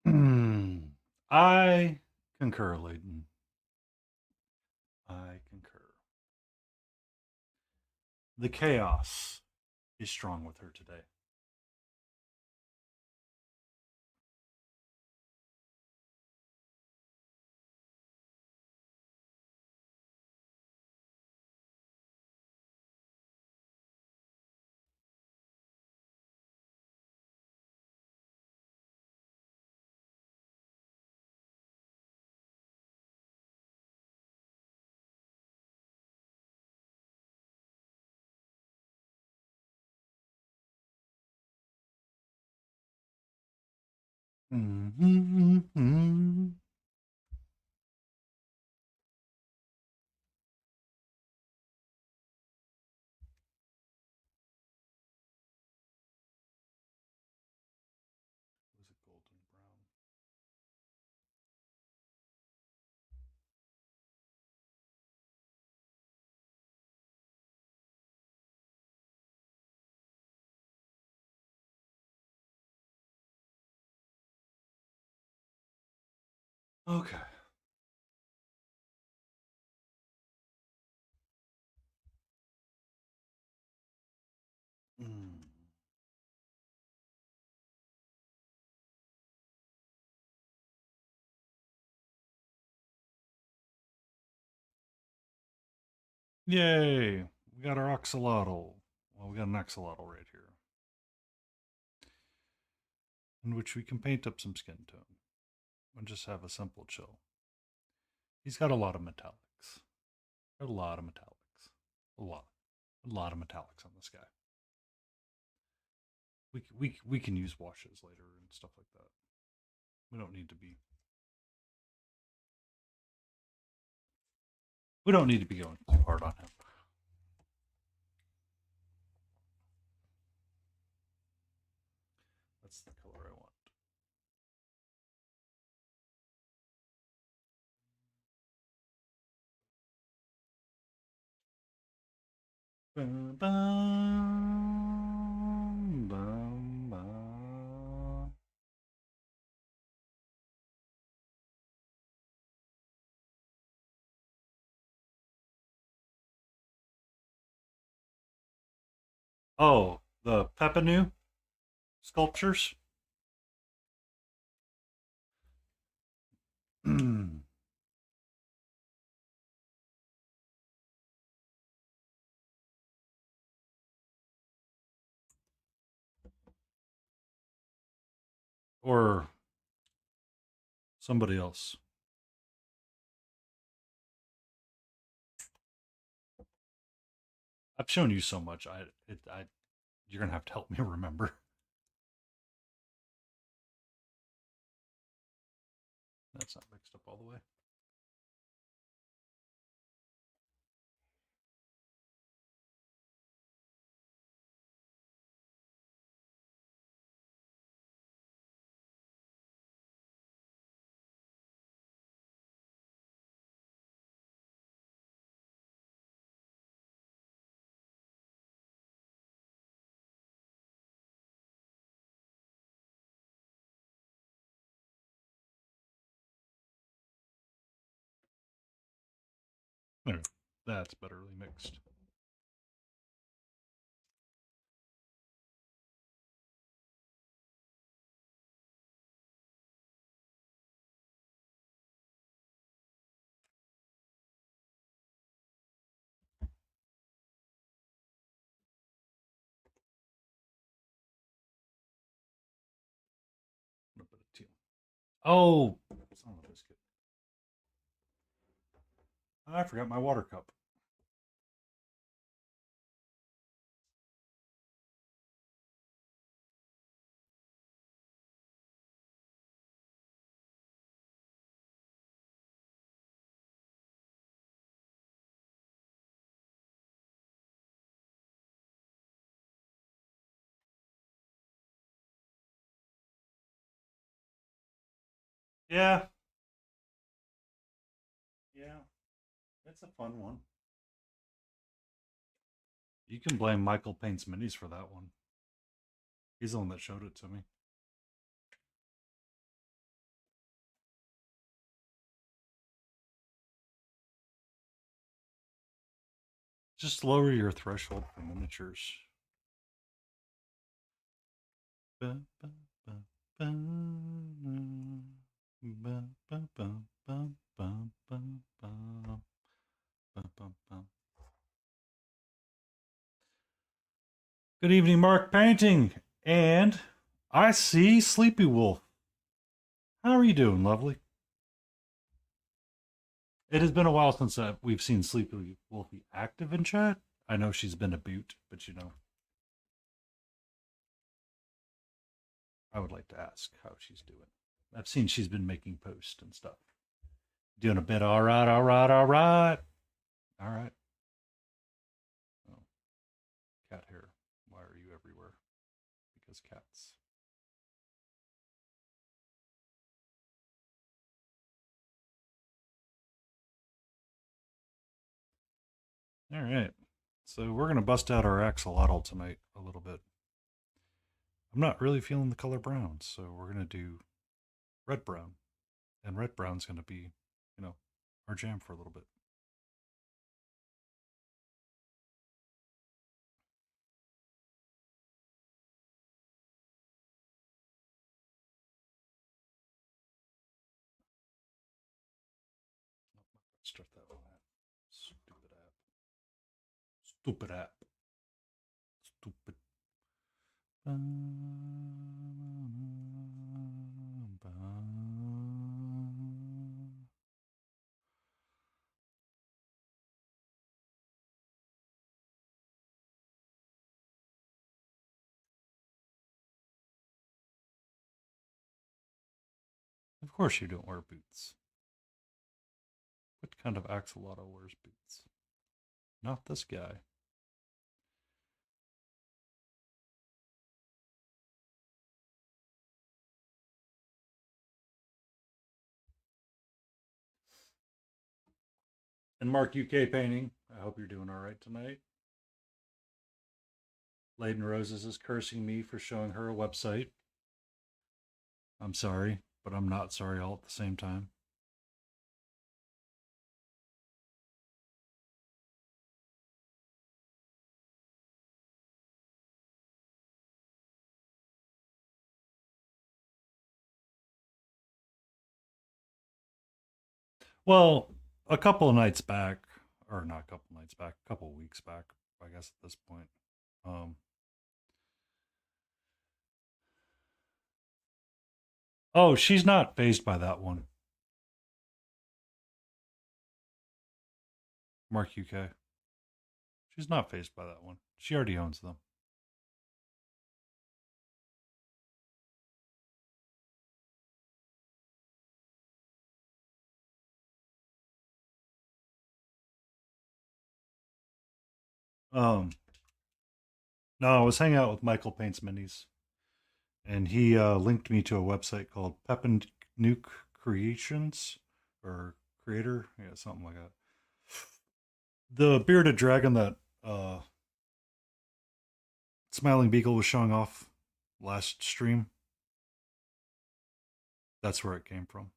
I concur, Layton. I concur. The chaos is strong with her today. Mm-hmm. Was it golden brown? Okay. Mm. Yay! We got our axolotl. Well, we got an axolotl right here, in which we can paint up some skin tone and just have a simple chill. He's got a lot of metallics. A lot of metallics. A lot. A lot of metallics on this guy. We can use washes later and stuff like that. We don't need to be we don't need to be going too hard on him. That's the color I want. Bum, bum, bum, bum. Oh, the Pepinu sculptures? Or somebody else. I've shown you so much. You're gonna have to help me remember. That's not mixed up all the way. There, that's betterly mixed. A little bit of teal. Oh, son of a biscuit! I forgot my water cup. Yeah, yeah, it's a fun one. You can blame Michael Paints Minis for that one. He's the one that showed it to me. Just lower your threshold for miniatures. Good evening, Mark Painting. And I see Sleepy Wolf. How are you doing, lovely? It has been a while since we've seen Sleepy Wolfie active in chat. I know she's been a boot, but you know, I would like to ask how she's doing. I've seen she's been making posts and stuff. Doing a bit. All right, all right, all right. All right. Oh, cat hair. Why are you everywhere? Because cats. All right. So we're going to bust out our axolotl tonight a little bit. I'm not really feeling the color brown, so we're going to do red brown. And red brown's going to be, you know, our jam for a little bit. Start that one out. Stupid app. Stupid app. Stupid. Of course you don't wear boots. What kind of axolotl wears boots? Not this guy. And Mark UK Painting, I hope you're doing all right tonight. Leyden Roses is cursing me for showing her a website. I'm sorry, but I'm not sorry all at the same time. Well, a couple of nights back, or not a couple of nights back, a couple of weeks back, I guess at this point. Um, oh, she's not phased by that one. Mark UK. She's not phased by that one. She already owns them. No, I was hanging out with Michael Paints Minis, and he linked me to a website called Pepin Nuke Creations or Creator, yeah, something like that. The bearded dragon that Smiling Beagle was showing off last stream. That's where it came from.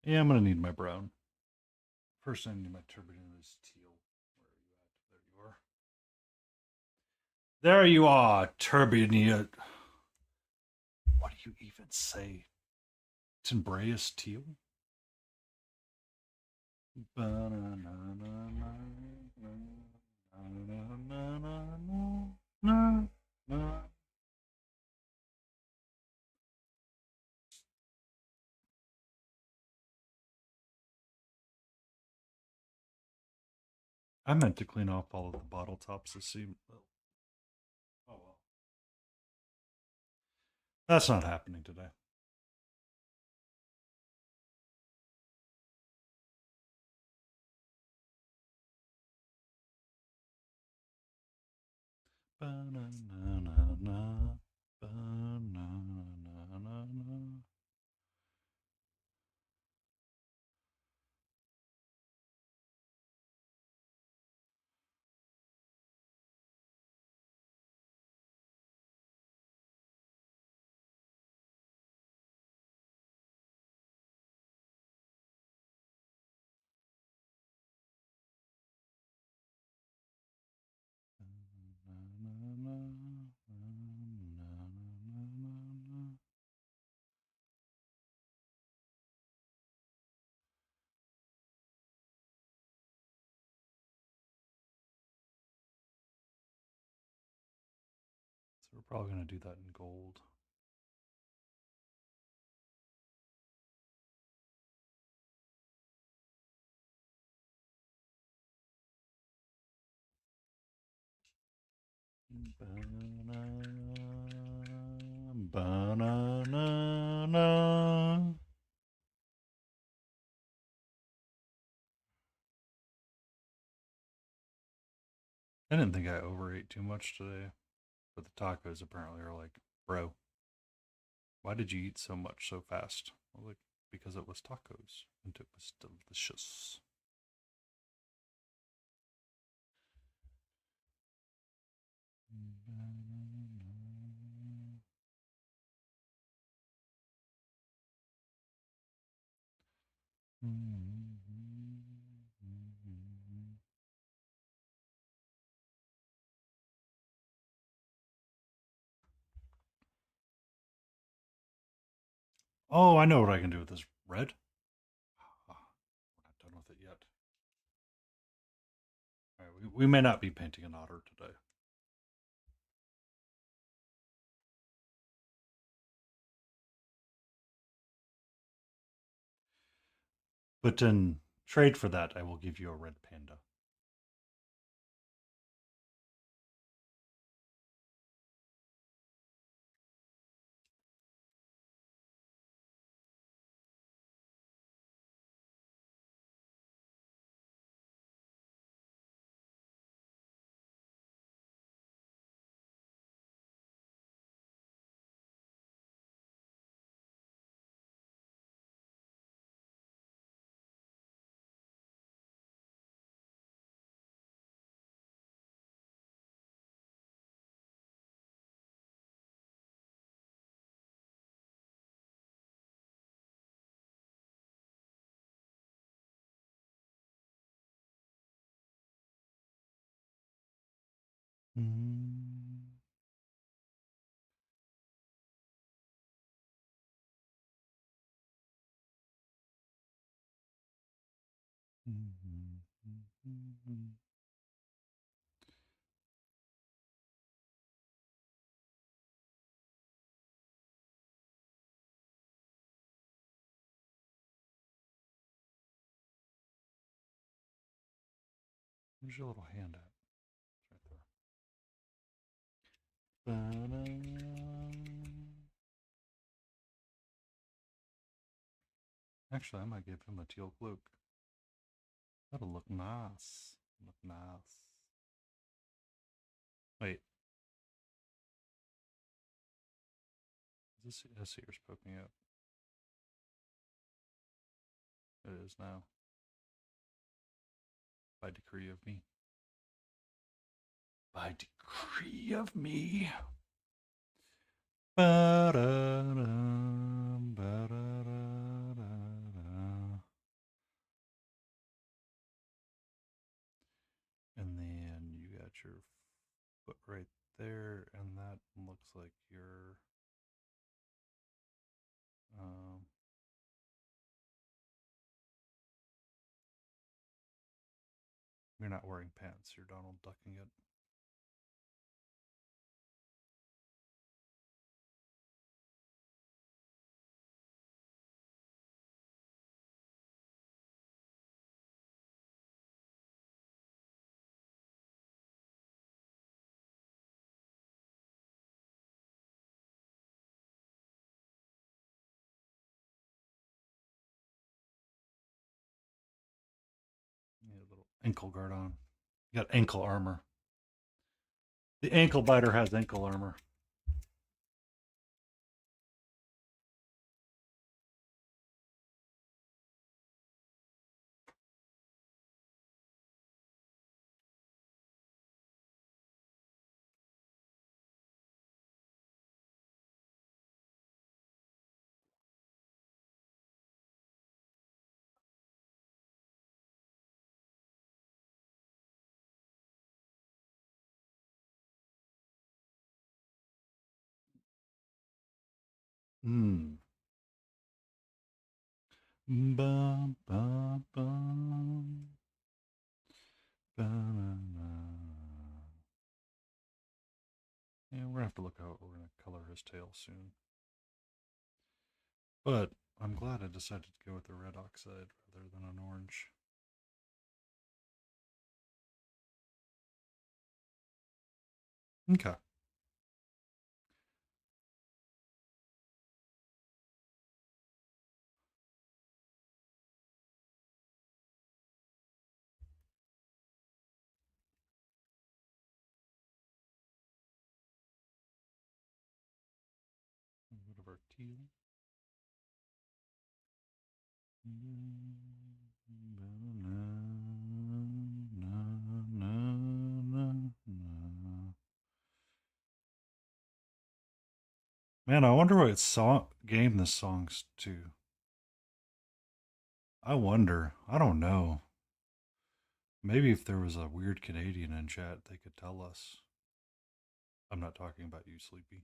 Yeah, I'm gonna need my brown. First, I need my turbulent teal. Where are you at? There you are. There you are, turbulent. What do you even say? Timbraeus teal? I meant to clean off all of the bottle tops to see. Oh well. That's not happening today. Ba-na-na-na-na, ba-na-na-na-na. So we're probably going to do that in gold. Ba-na-na-na. I didn't think I overate too much today, but the tacos apparently are like, bro, why did you eat so much so fast? I was like, because it was tacos and it was delicious. Oh, I know what I can do with this red. We're not done with it yet. All right, we may not be painting an otter today. But in trade for that, I will give you a red panda. Mm. Where's your little hand at? It's right there. Actually, I might give him a teal cloak. That'll look nice. Look nice. Wait. Is this ear's poking out? It is now. By decree of me. By decree of me. Ba-da-dum, ba-da-da-da-da. And then you got your foot right there, and that looks like your um, you're not wearing pants. You're Donald ducking it. ankle guard on. You got ankle armor. The ankle biter has ankle armor. Hmm. Bum, bum, bum. Ba-na-na. Yeah, we're gonna have to look out. We're gonna color his tail soon. But I'm glad I decided to go with the red oxide rather than an orange. Okay. A bit of our teal. Man, I wonder what song game this song's to. I wonder. I don't know. Maybe if there was a weird Canadian in chat, they could tell us. I'm not talking about you, Sleepy.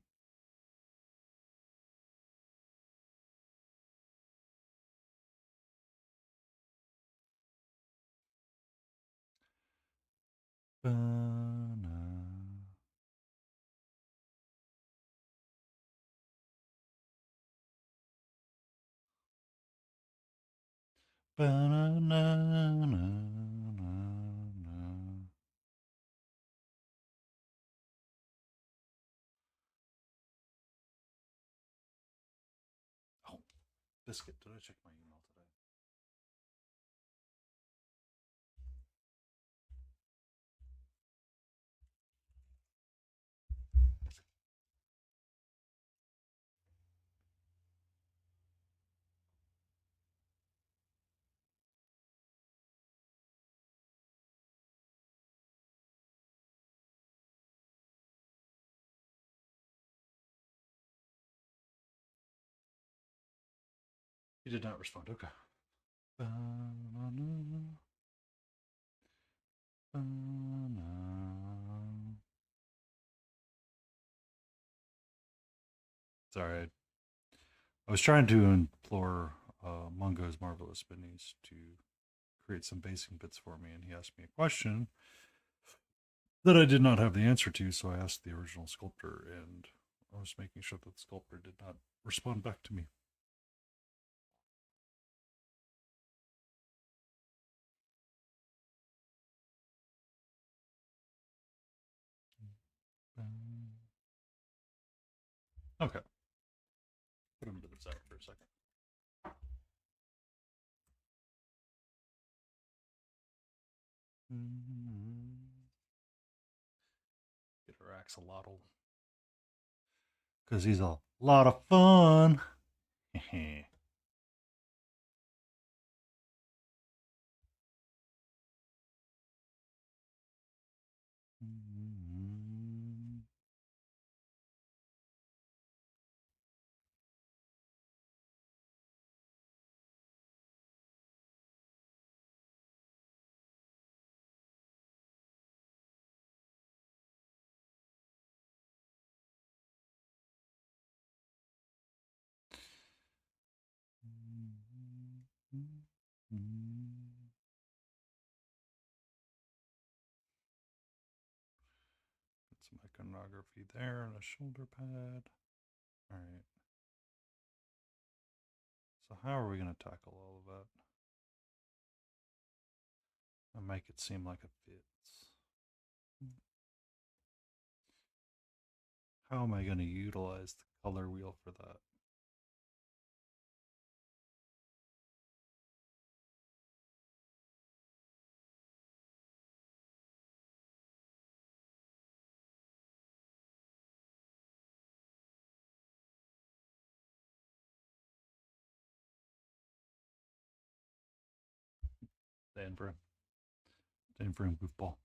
Ba-na. Ba-na-na-na-na-na. Oh, Biscuit, did I check my email today? He did not respond. Okay. Ba-na-na, ba-na. Sorry, I was trying to implore Mungo's Marvelous Beneath to create some basing bits for me, and he asked me a question that I did not have the answer to, so I asked the original sculptor, and I was making sure that the sculptor did not respond back to me. Okay, put him to the side for a second. Get our axolotl because he's a lot of fun. Put some iconography there and a shoulder pad. All right. So how are we going to tackle all of that and make it seem like it fits? How am I going to utilize the color wheel for that? Staying for him. Staying for him, goofball.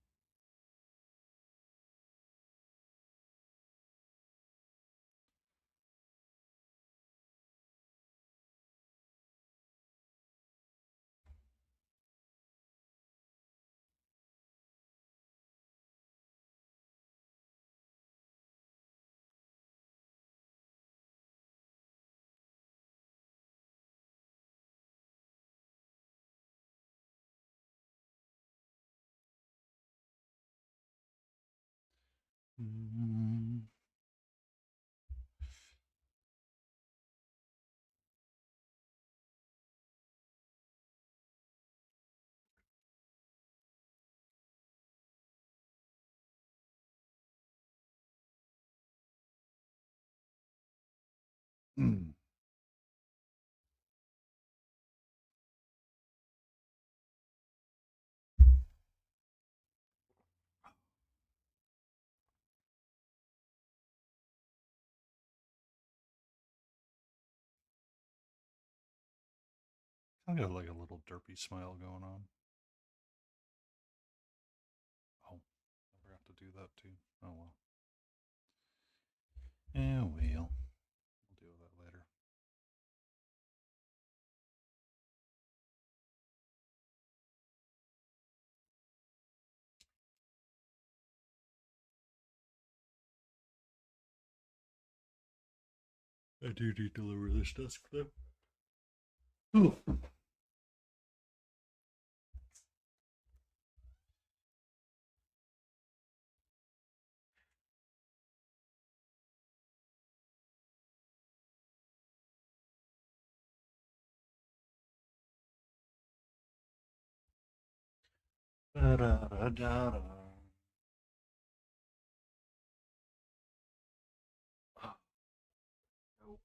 Mm. Mm. I got like a little derpy smile going on. Oh, I forgot to do that too. Oh well. Yeah, we'll deal with that later. I do need to lower this desk though. Ooh. Da-da-da-da-da. Oh, no.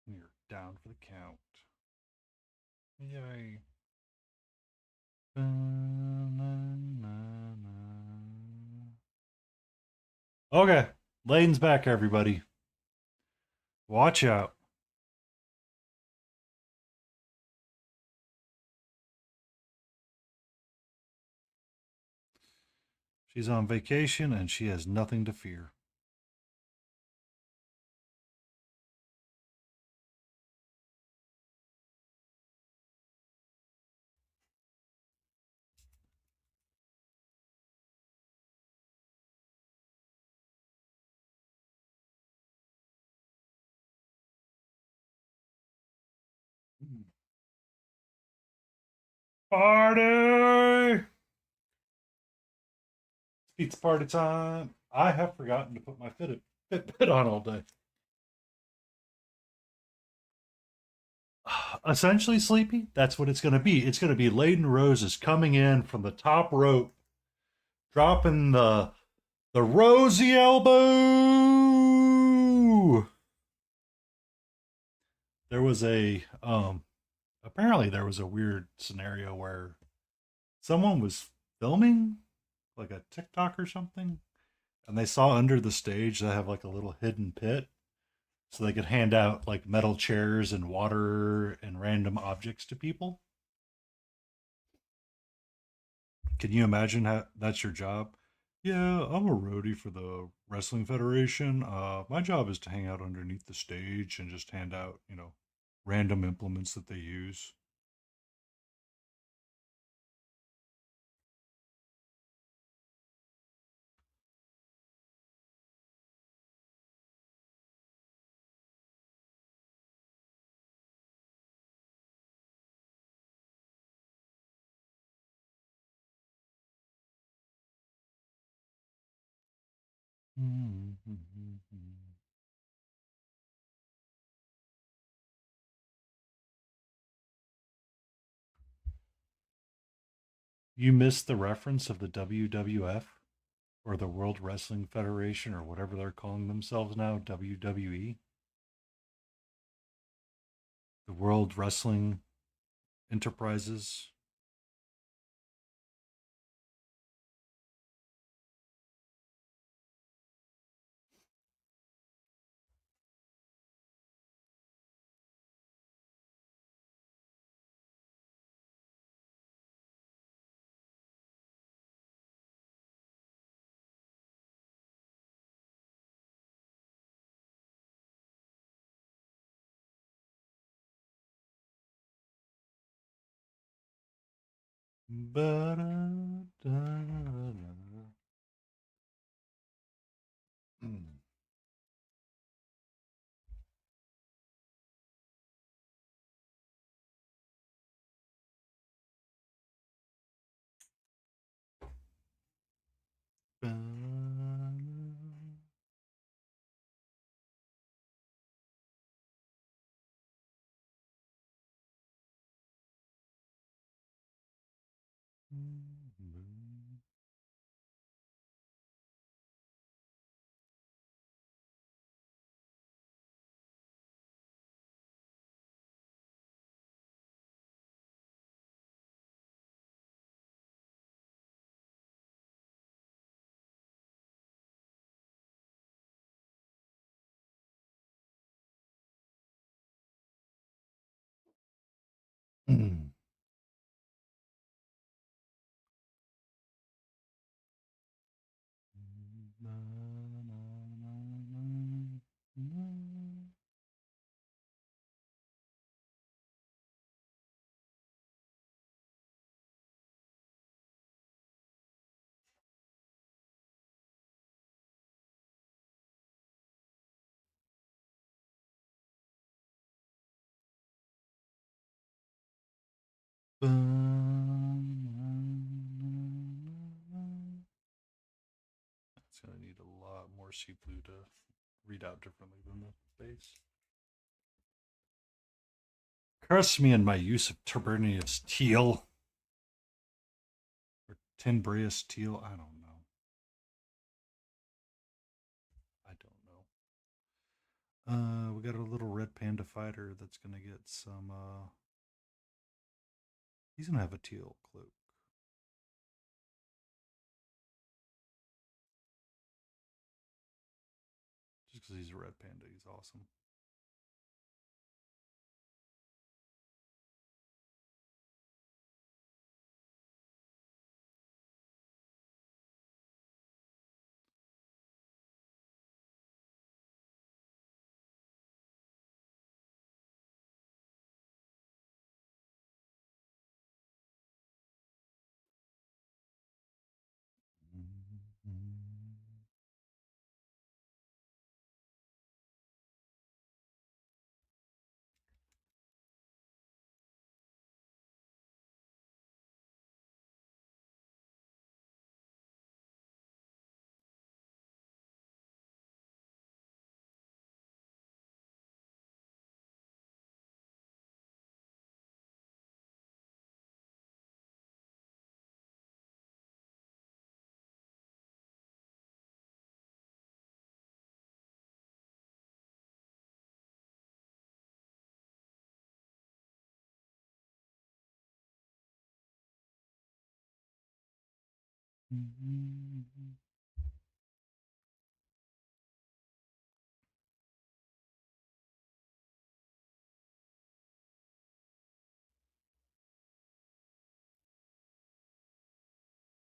You're down for the count. Yay. Okay. Lane's back, everybody. Watch out. She's on vacation and she has nothing to fear. Party! It's pizza party time. I have forgotten to put my Fitbit on all day. Essentially, Sleepy, that's what it's going to be. It's going to be Laden Roses coming in from the top rope, dropping the rosy elbow. There was a apparently there was a weird scenario where someone was filming like a TikTok or something, and they saw under the stage they have like a little hidden pit, so they could hand out like metal chairs and water and random objects to people. Can you imagine how that's your job? Yeah, I'm a roadie for the Wrestling Federation. My job is to hang out underneath the stage and just hand out, random implements that they use. You missed the reference of the WWF or the World Wrestling Federation or whatever they're calling themselves now, WWE, the World Wrestling Enterprises. That's gonna need a lot more sea blue to read out differently than the base. Curse me in my use of Tubernius teal. Or Tinbrius teal. I don't know. I don't know. We got a little red panda fighter that's gonna get some he's gonna have a teal cloak. Just because he's a red panda, he's awesome.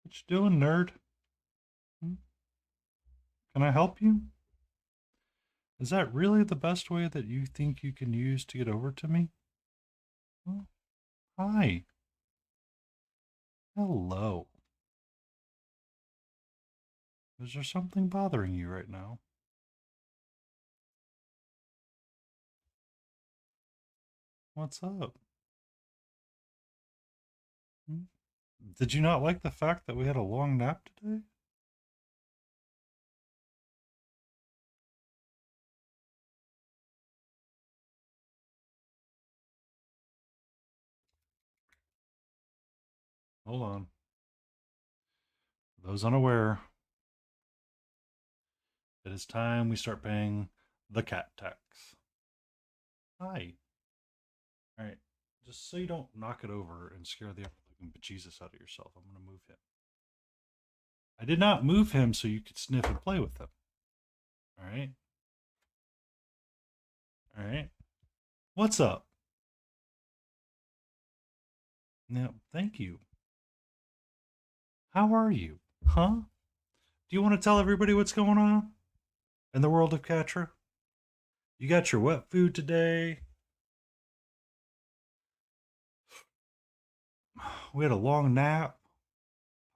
What you doing, nerd? Hmm? Can I help you? Is that really the best way that you think you can use to get over to me? Oh, hi. Hello. Is there something bothering you right now? What's up? Hmm? Did you not like the fact that we had a long nap today? Hold on. For those unaware, it is time we start paying the cat tax. Hi. All right. Just so you don't knock it over and scare the bejesus out of yourself, I'm going to move him. I did not move him so you could sniff and play with him. All right. All right. What's up? Now, thank you. How are you? Huh? Do you want to tell everybody what's going on in the world of Catra? You got your wet food today. We had a long nap.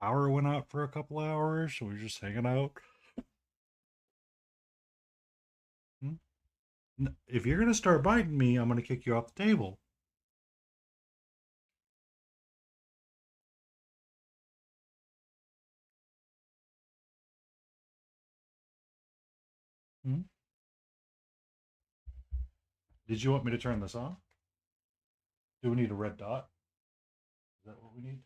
Power went out for a couple hours, so we were just hanging out. Hmm? If you're gonna start biting me, I'm gonna kick you off the table. Hmm? Did you want me to turn this on? Do we need a red dot? Is that what we need?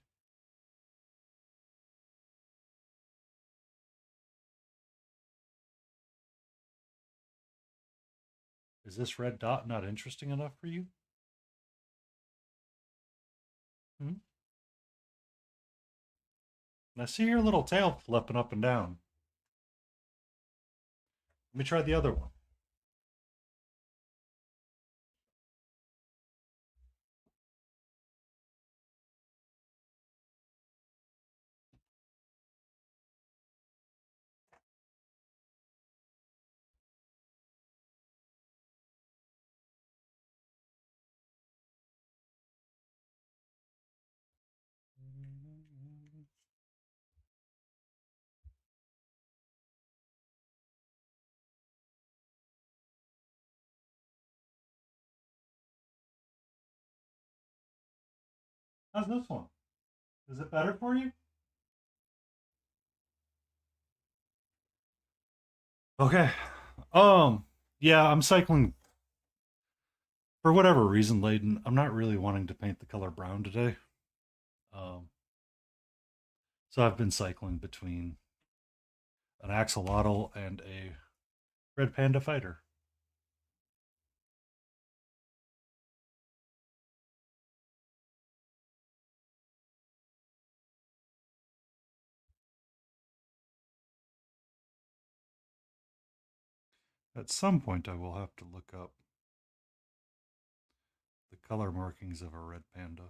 Is this red dot not interesting enough for you? Hmm? I see your little tail flipping up and down. Let me try the other one. How's this one? Is it better for you? Okay. Um, yeah, I'm cycling for whatever reason, Layden. I'm not really wanting to paint the color brown today. Um, so I've been cycling between an axolotl and a red panda fighter. At some point, I will have to look up the color markings of a red panda.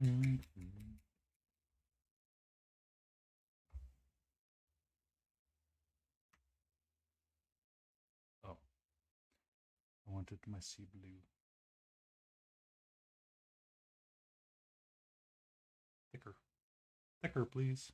Mm-hmm. Oh, I wanted my sea blue. Thicker. Thicker, please.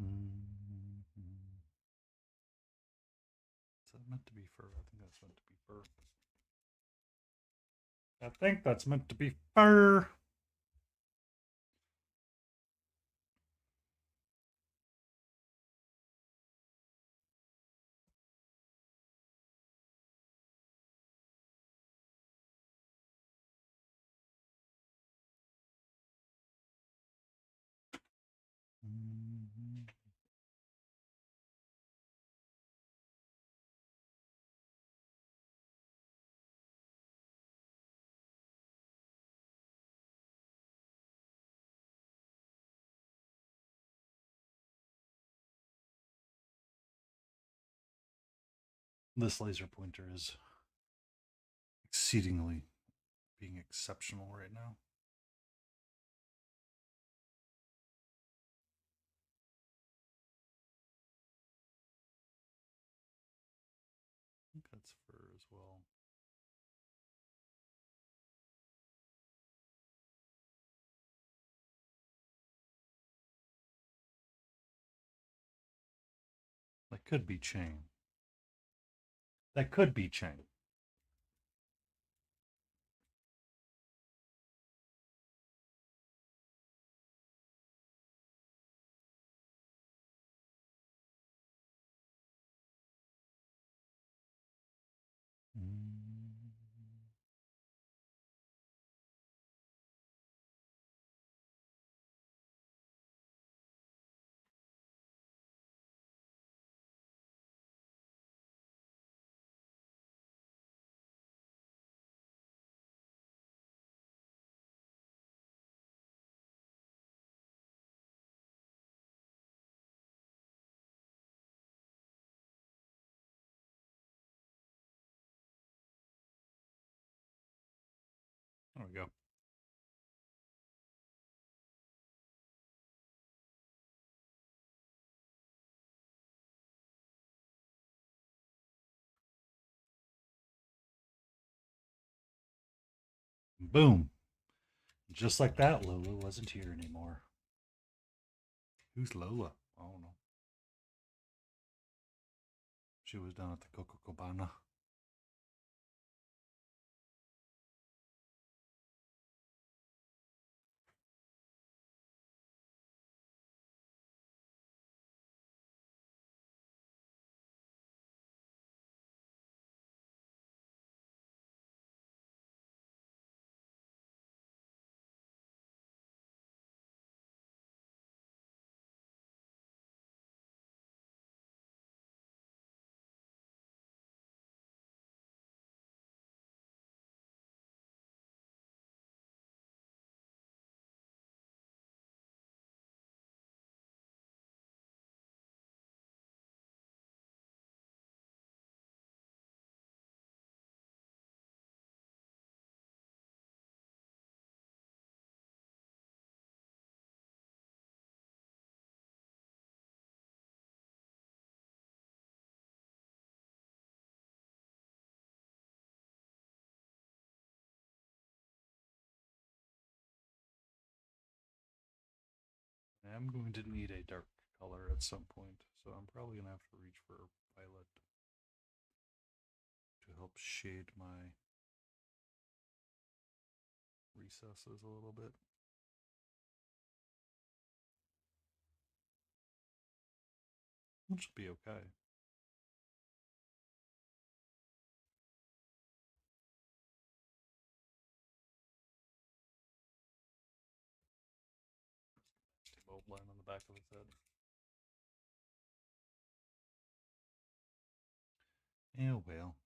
Mm-hmm. Is that meant to be fur? I think that's meant to be fur. I think that's meant to be fur. Mm-hmm. This laser pointer is exceedingly being exceptional right now. I think that's fur as well. That could be chain. That could be chain. Mm. we go. Boom. Just like that, Lola wasn't here anymore. Who's Lola? I don't know. She was down at the Coca Cabana. I'm going to need a dark color at some point, so I'm probably going to have to reach for violet to help shade my recesses a little bit. Which will be okay. Bold line on the back of his head. Oh well.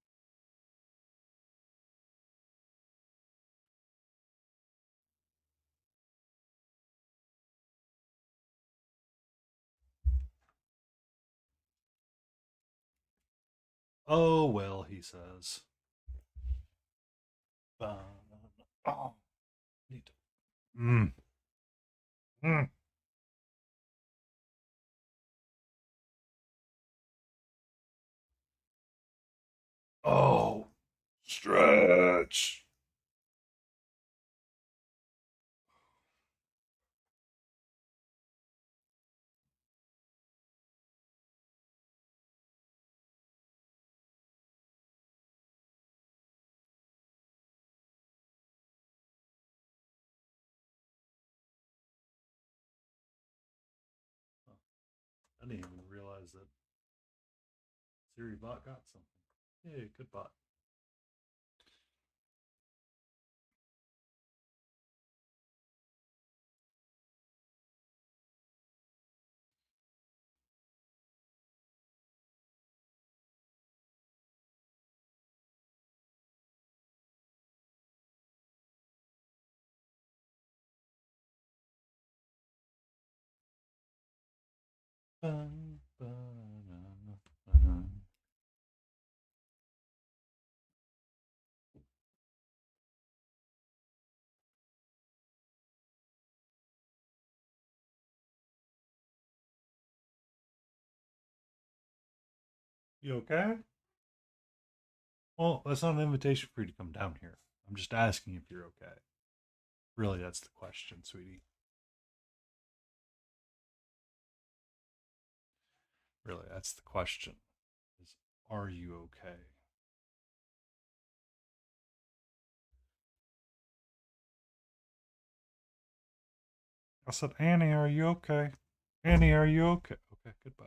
Oh well, he says. Oh, need to. Mm. Mm. Oh, stretch. I didn't even realize that Siri bot got something. Hey, good bot. You okay? Well, that's not an invitation for you to come down here. I'm just asking if you're okay. Really, that's the question, sweetie. Really, that's the question. Is are you okay? I said, Annie, are you okay? Annie, are you okay? Okay, goodbye.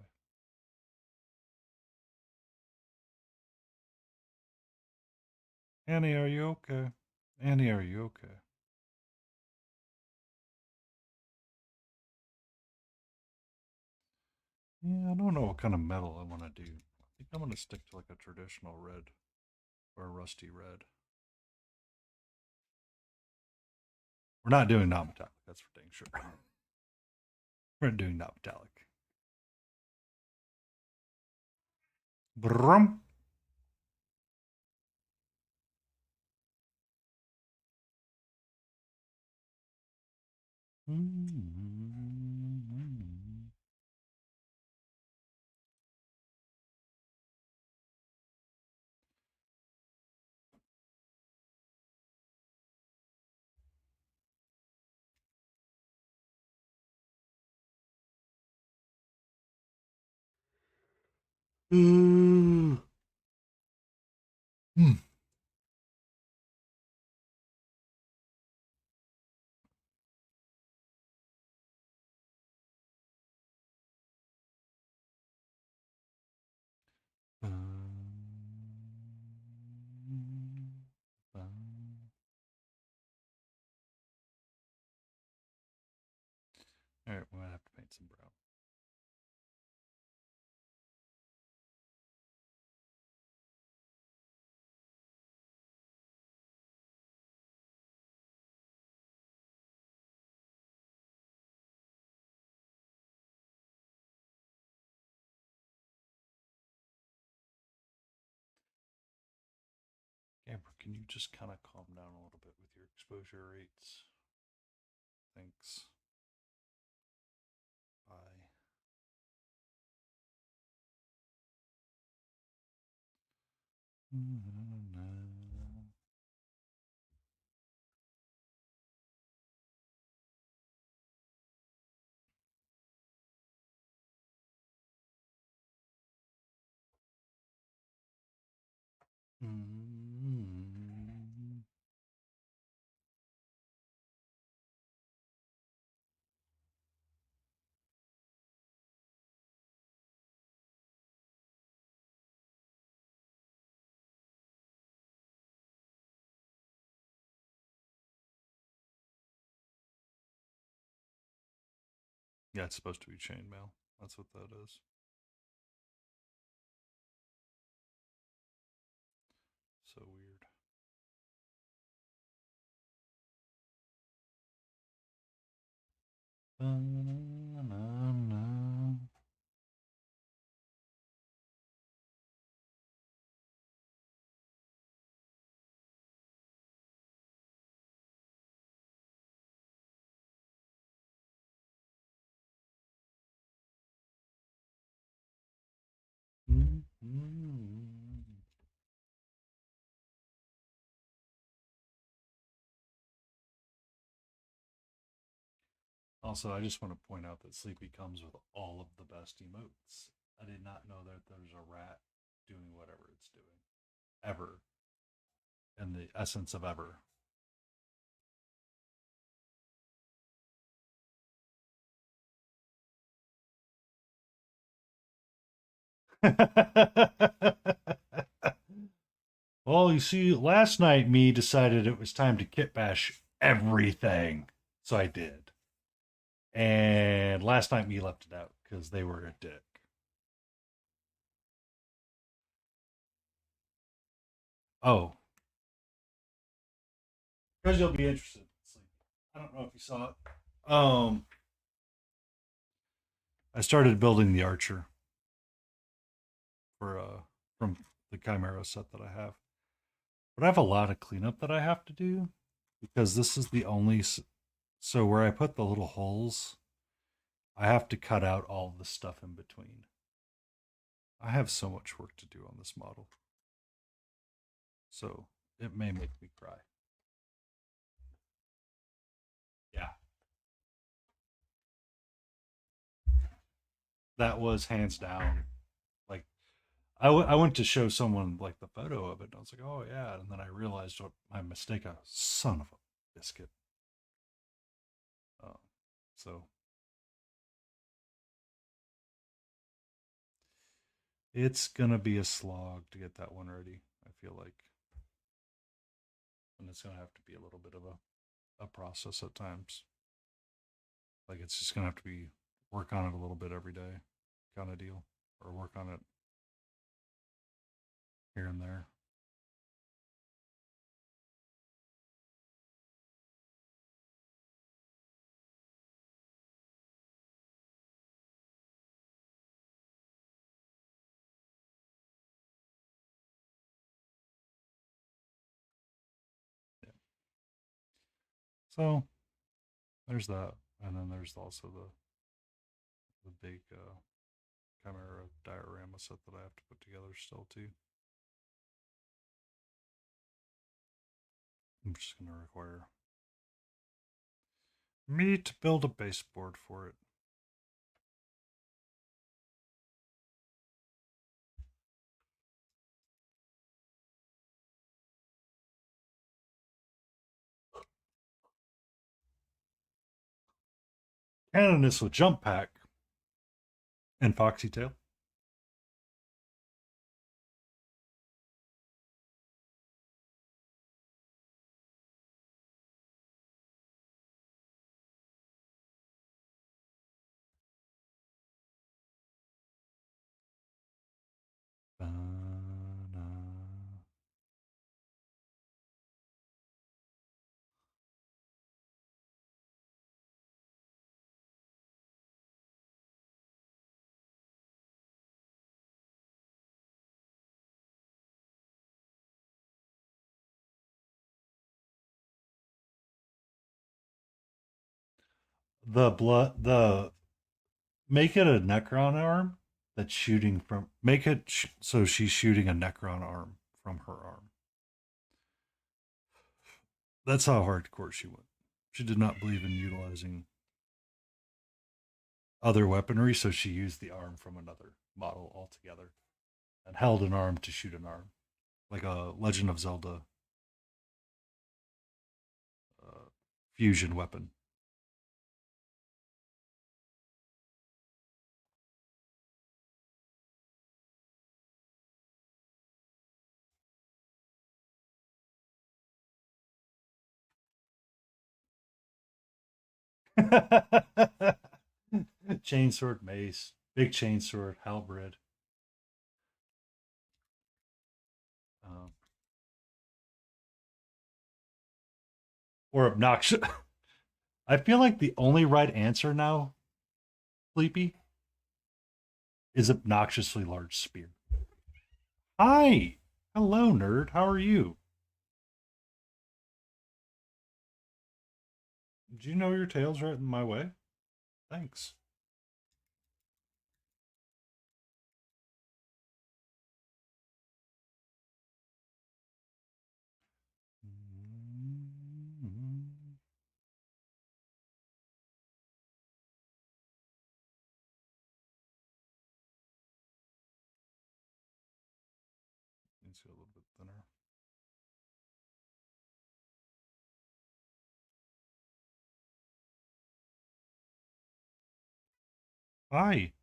Annie, are you okay? Annie, are you okay? Yeah, I don't know what kind of metal I want to do. I think I'm going to stick to like a traditional red or a rusty red. We're not doing non-metallic. That's for dang sure. We're doing non-metallic. Brum. Hmm. All right, we might have to paint some brown. Amber, can you just kind of calm down a little bit with your exposure rates? Thanks. Bye. Yeah, it's supposed to be chainmail. That's what that is. So weird. Also, I just want to point out that Sleepy comes with all of the best emotes. I did not know that there's a rat doing whatever it's doing. Ever. In the essence of ever. Well, you see, last night me decided it was time to kit bash everything. So I did. And last night me left it out because they were a dick. Oh, because you'll be interested. I don't know if you saw it. I started building the archer for from the Chimera set that I have, but I have a lot of cleanup that I have to do because this is the only. So where I put the little holes, I have to cut out all the stuff in between. I have so much work to do on this model, so it may make me cry. Yeah, that was hands down. Like I went to show someone like the photo of it, and I was like, oh yeah, and then I realized what my mistake. I was, son of a biscuit. Um, so it's gonna be a slog to get that one ready. I feel like, and it's gonna have to be a little bit of a process at times. Like it's just gonna have to be work on it a little bit every day, kind of deal, or work on it here and there. Yeah. So there's that. And then there's also the big Chimera diorama set that I have to put together still too. I'm just going to require me to build a baseboard for it. And an Isla Jump Pack and Foxy Tail. The make it a Necron arm that's shooting from make it so she's shooting a Necron arm from her arm. That's how hardcore she went. She did not believe in utilizing other weaponry, so she used the arm from another model altogether and held an arm to shoot an arm, like a Legend of Zelda uh, fusion weapon. Chainsword, mace, big chainsword, halberd. Um, or obnoxious. I feel like the only right answer now, Sleepy, is obnoxiously large spear. Hi. Hello, nerd. How are you? Do you know your tail's right in my way? Thanks. Needs to go a little bit thinner. Hi.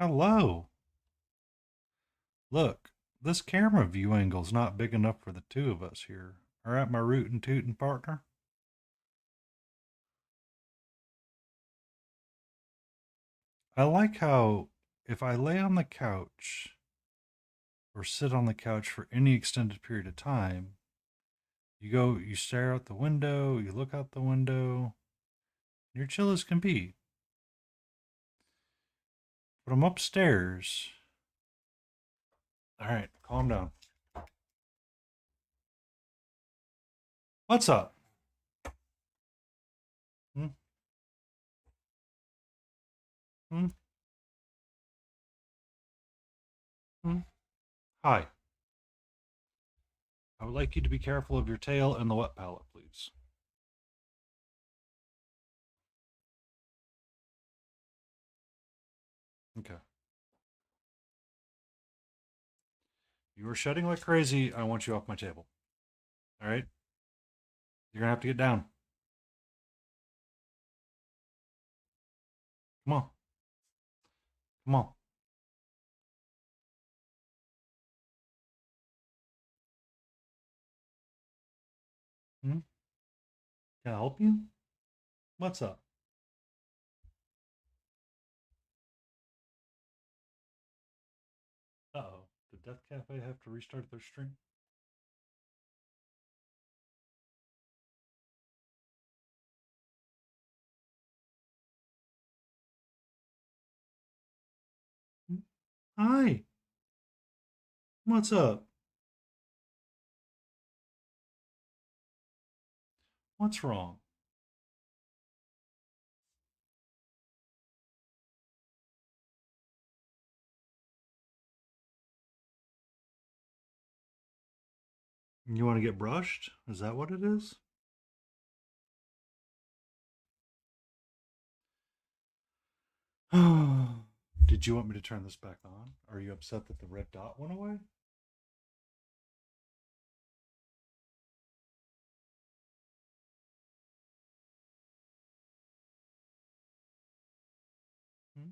Hello. Look, this camera view angle's not big enough for the two of us here. All right, my rootin' tootin' partner? I like how if I lay on the couch or sit on the couch for any extended period of time, you stare out the window, you look out the window, you're chill as can be. But I'm upstairs. All right, calm down. What's up? Hmm? Hmm? Hmm? Hi. I would like you to be careful of your tail and the wet palette, please. Okay. You are shedding like crazy. I want you off my table. All right? You're going to have to get down. Come on. Come on. Hmm? Can I help you? What's up? Uh oh. Did Death Cafe have to restart their stream? Hmm? Hi. What's up? What's wrong? You want to get brushed? Is that what it is? Did you want me to turn this back on? Are you upset that the red dot went away? Hmm?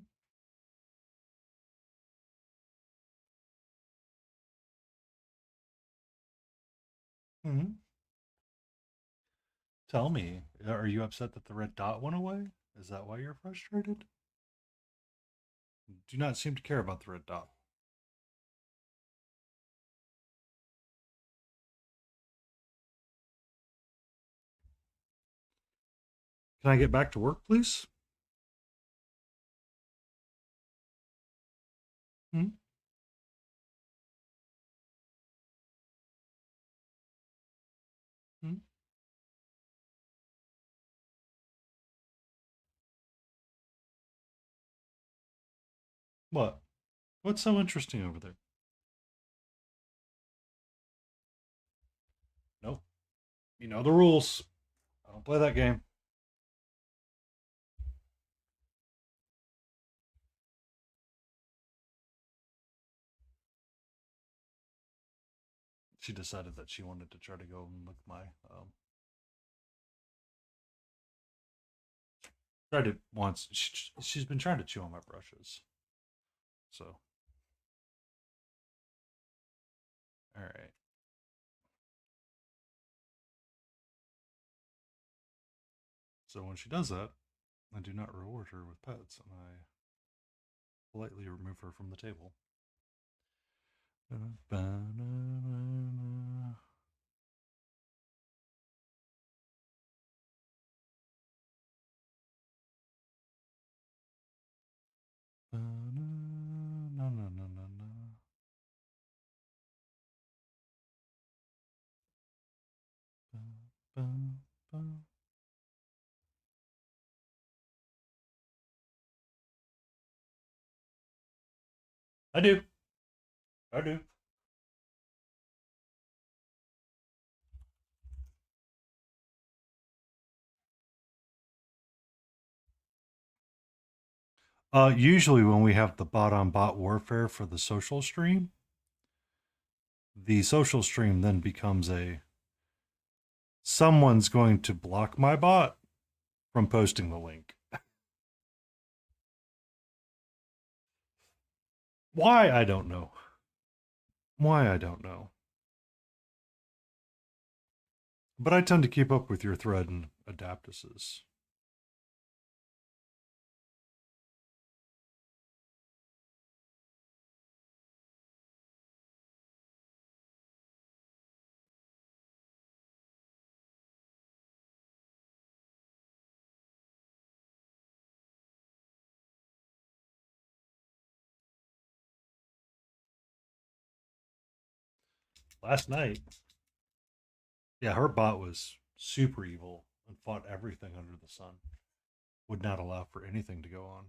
Hmm. Tell me, are you upset that the red dot went away? Is that why you're frustrated? Do not seem to care about the red dot. Can I get back to work, please? Hmm? Hmm? What? What's so interesting over there? Nope. You know the rules. I don't play that game. She decided that she wanted to try to go and look my tried it once. She's been trying to chew on my brushes. So, all right. So when she does that, I do not reward her with pets, and I politely remove her from the table. I do. I do. Usually, when we have the bot on bot warfare for the social stream, the social stream then becomes a someone's going to block my bot from posting the link. Why? I don't know. Why? I don't know. But I tend to keep up with your thread and adaptuses. Last night, yeah, her bot was super evil and fought everything under the sun. Would not allow for anything to go on.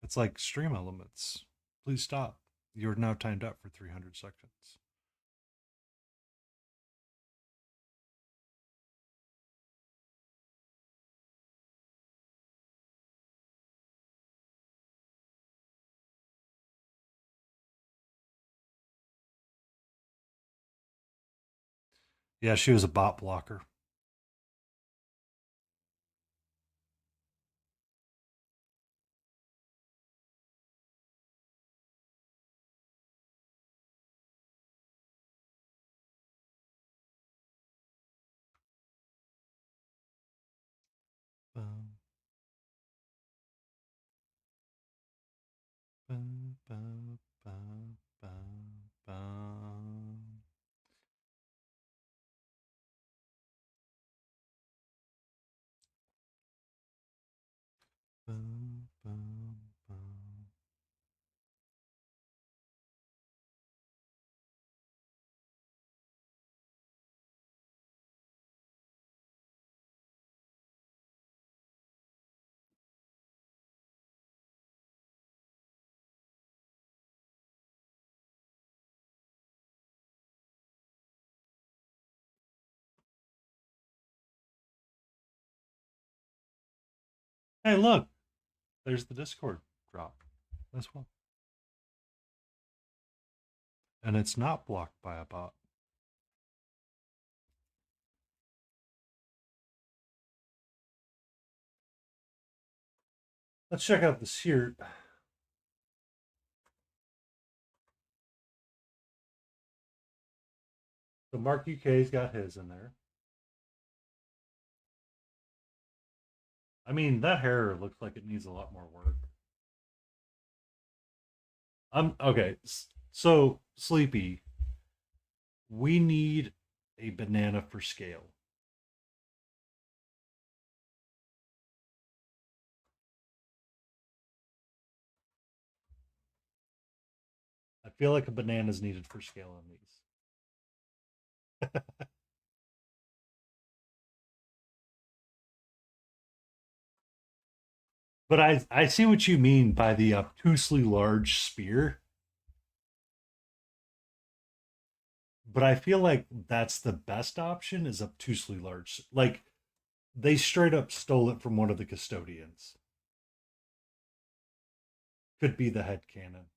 It's like stream elements. Please stop. You're now timed up for 300 seconds. Yeah, she was a bot blocker. Bum, bum, bum, bum, bum, bum. Bum, bum, bum. Hey, look, there's the Discord drop as well. And it's not blocked by a bot. Let's check out the shirt. So Mark UK's got his in there. I mean, that hair looks like it needs a lot more work. I'm okay. So Sleepy, we need a banana for scale. I feel like a banana is needed for scale on these. But I see what you mean by the obtusely large spear. But I feel like that's the best option is obtusely large. Like they straight up stole it from one of the custodians. Could be the head cannon.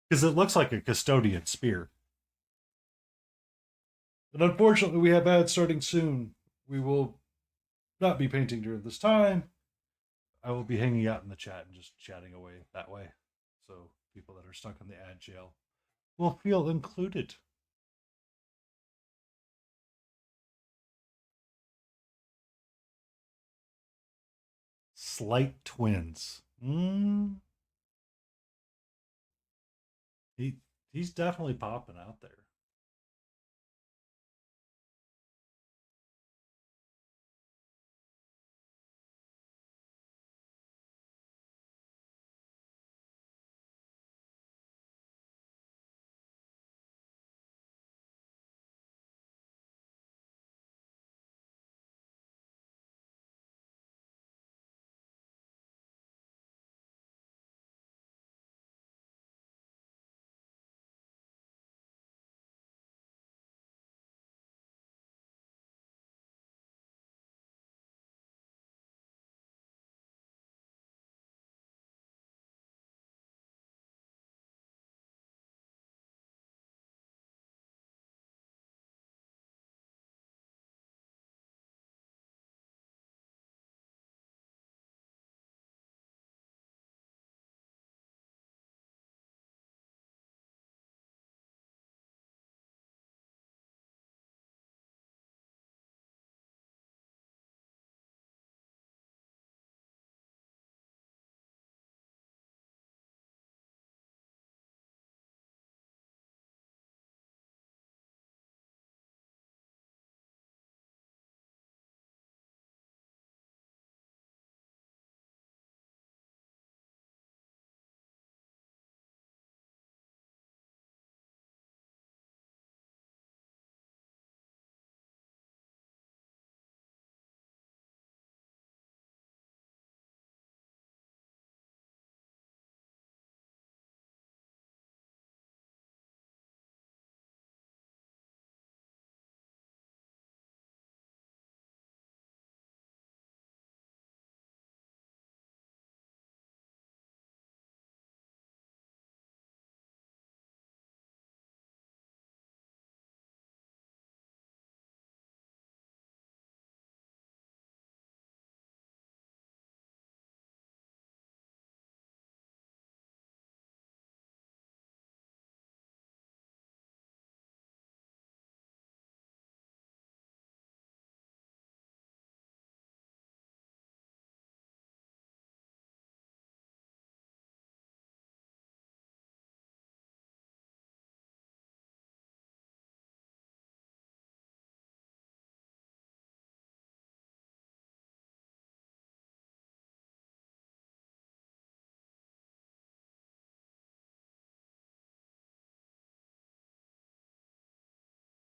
Because it looks like a custodian spear. And unfortunately, we have ads starting soon. We will not be painting during this time. I will be hanging out in the chat and just chatting away that way. So people that are stuck in the ad jail will feel included. Slight twins. He he's definitely popping out there.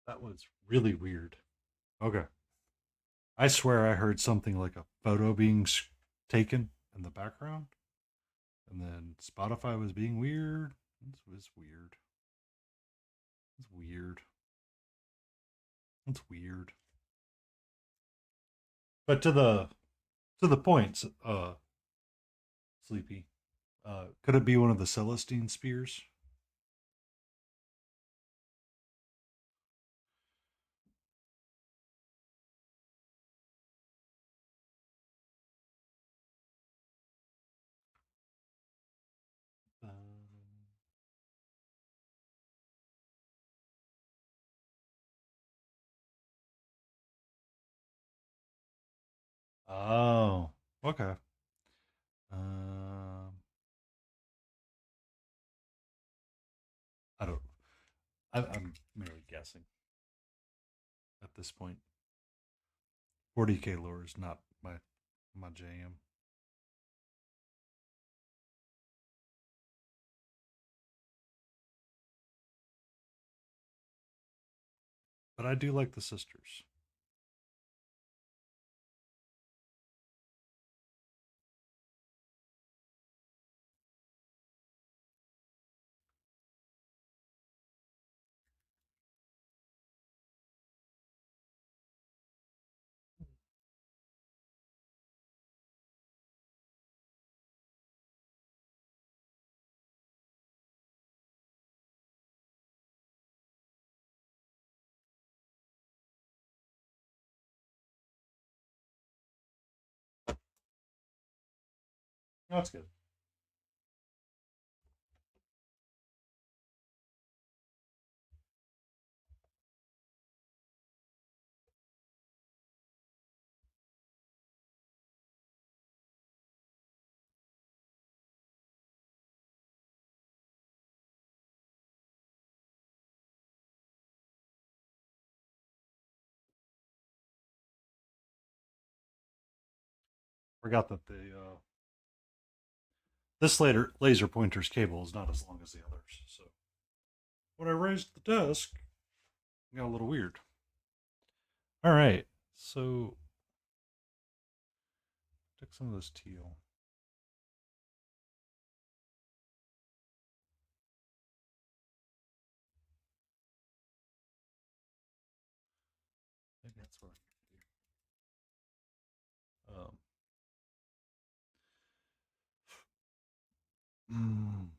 That was really weird. Okay. I swear I heard something like a photo being taken in the background. And then Spotify was being weird. This was weird. It's weird. That's weird. But to the points, Sleepy. Could it be one of the Celestine spears? Oh, okay. Um, I don't. I'm merely guessing at this point. 40k lore is not my jam, but I do like the sisters. That's good. Forgot that the this laser pointer's cable is not as long as the others. So when I raised the desk, it got a little weird. All right, so took some of this teal. Maybe that's what I can do. Mm,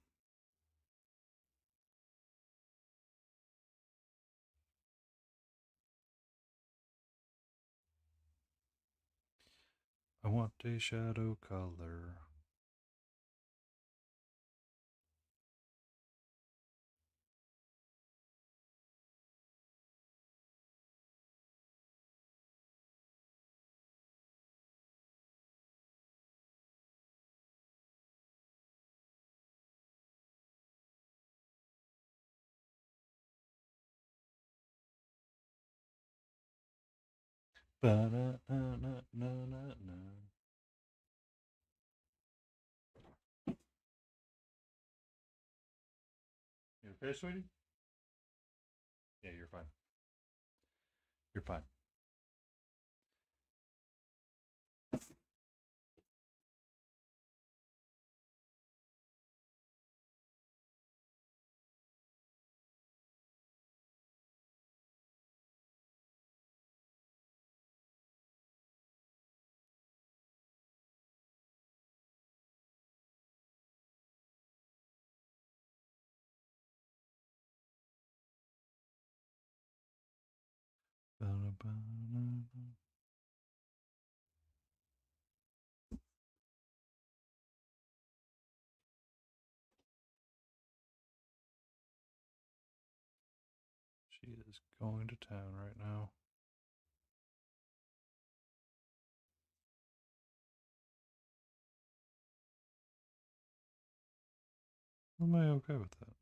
I want a shadow color. Ba-da-na-na-na-na-na. You okay, sweetie? Yeah, you're fine. You're fine. Ba-da-ba-na-na. She is going to town right now. Am I okay with that?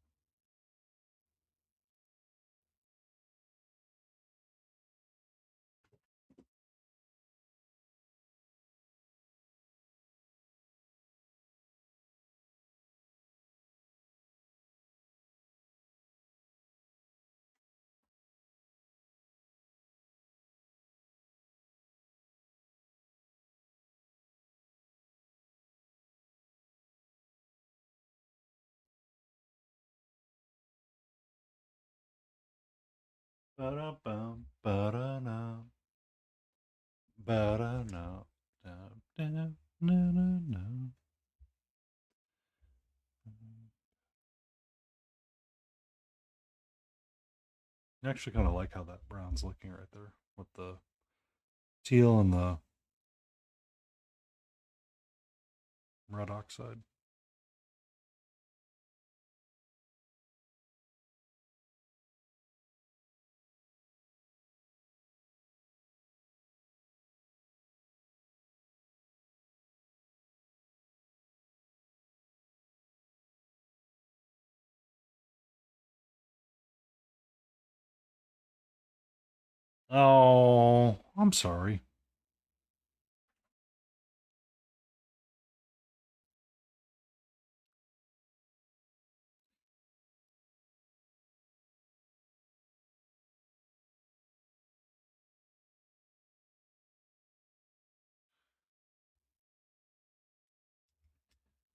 Ba-da-bum, ba-da-na, ba-da-na, da-da-na-na-na. I actually kind of like how that brown's looking right there with the teal and the red oxide. Oh, I'm sorry.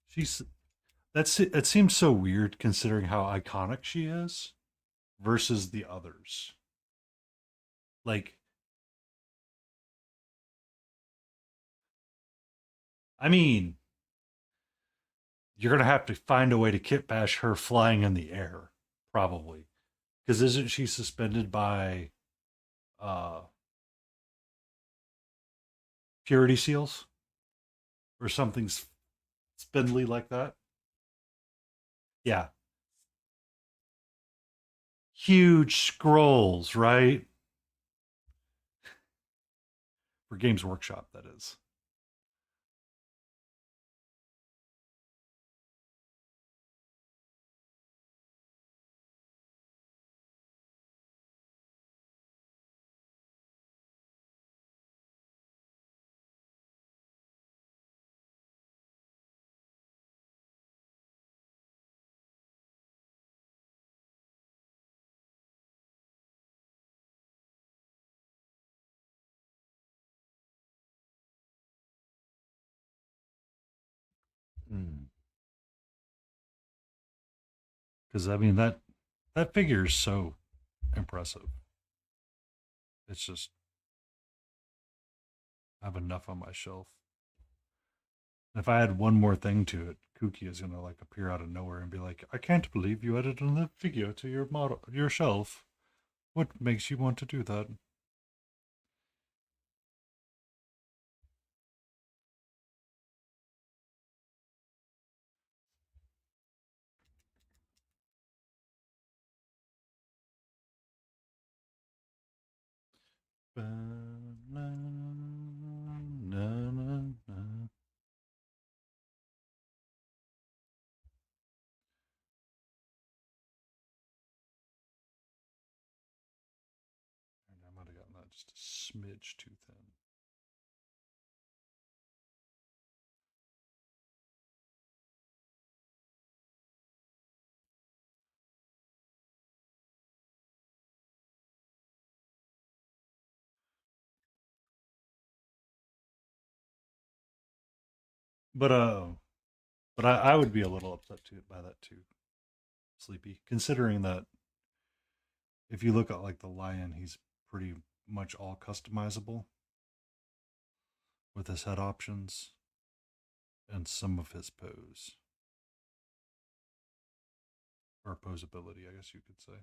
She's it seems so weird considering how iconic she is versus the others. Like, I mean, you're gonna have to find a way to kit bash her flying in the air, probably. Because isn't she suspended by uh purity seals or something spindly like that? Yeah. Huge scrolls, right? For Games Workshop, that is. Because I mean that figure is so impressive. It's just I have enough on my shelf. If I add one more thing to it, Kooky is gonna like appear out of nowhere and be like, "I can't believe you added another figure to your model, your shelf. What makes you want to do that?" I might have gotten that just a smidge too thin. But I would be a little upset too by that too, Sleepy. Considering that if you look at like the lion, he's pretty much all customizable with his head options and some of his pose or posability, I guess you could say.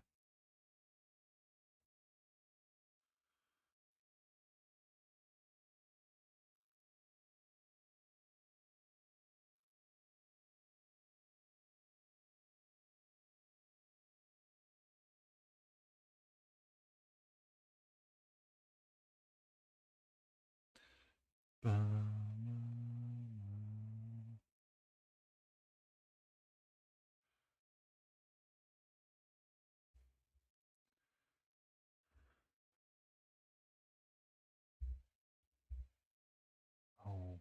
Oh,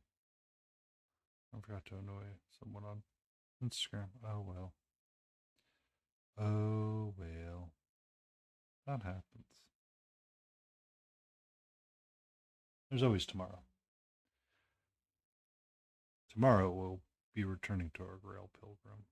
I forgot to annoy someone on Instagram. Oh well. Oh well. That happens. There's always tomorrow. Tomorrow we'll be returning to our Grail Pilgrim.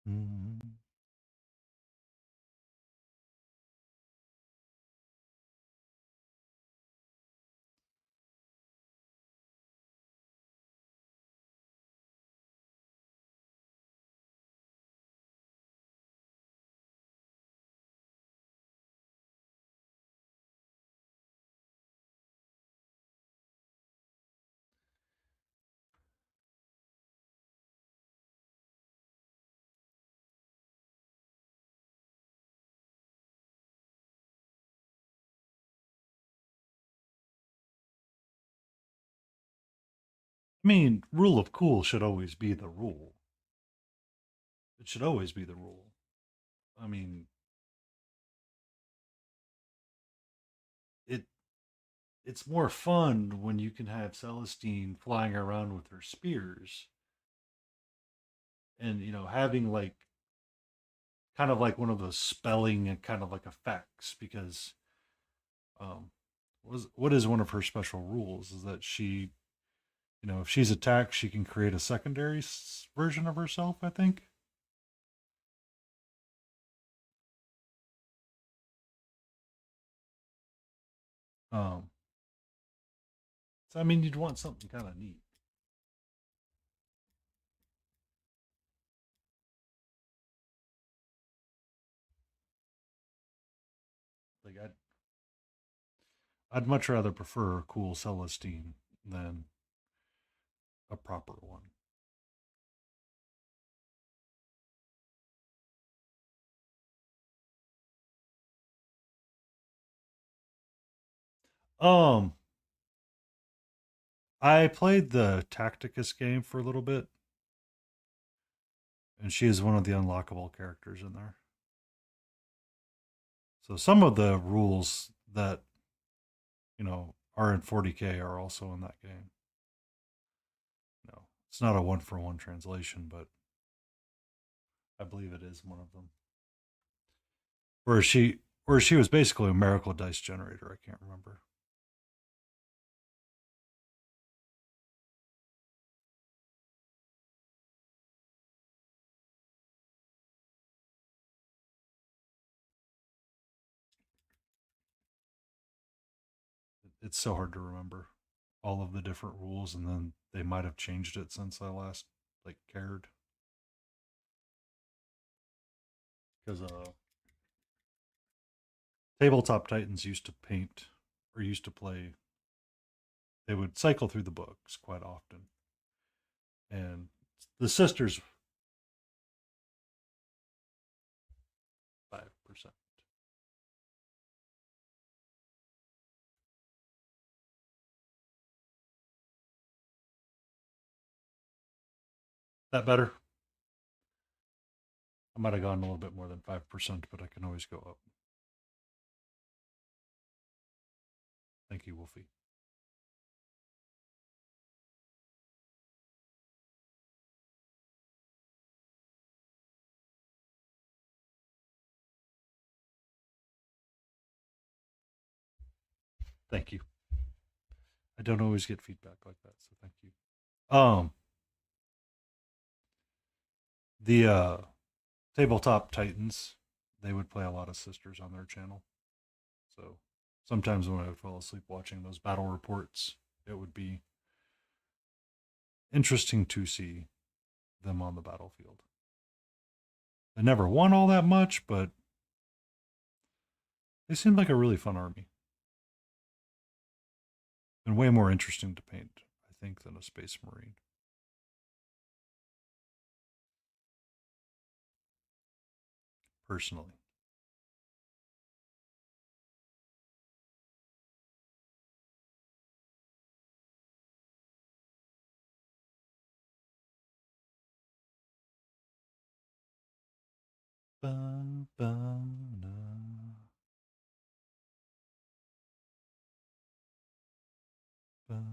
Mm. I mean, rule of cool should always be the rule. It should always be the rule. I mean, it it's more fun when you can have Celestine flying around with her spears and having like kind of like one of those spelling and kind of like effects because um what is one of her special rules is that she if she's attacked she can create a secondary version of herself, I think. um so I mean you'd want something kind of neat. Like I'd much rather prefer a cool Celestine than a proper one. um I played the Tacticus game for a little bit, and she is one of the unlockable characters in there. So some of the rules that are in 40K are also in that game. It's not a one for one translation, but I believe it is one of them. Where she was basically a miracle dice generator. I can't remember. It's so hard to remember all of the different rules, and then they might have changed it since I last like cared. Because Tabletop Titans used to paint or used to play. They would cycle through the books quite often, and the sisters 5%. That better? I might have gone a little bit more than 5%, but I can always go up. Thank you, Wolfie. Thank you. I don't always get feedback like that, so thank you. The Tabletop Titans, they would play a lot of sisters on their channel. So sometimes when I would fall asleep watching those battle reports, it would be interesting to see them on the battlefield. They never won all that much, but they seemed like a really fun army. And way more interesting to paint, I think, than a Space Marine. Personally. Ba, ba, na, ba.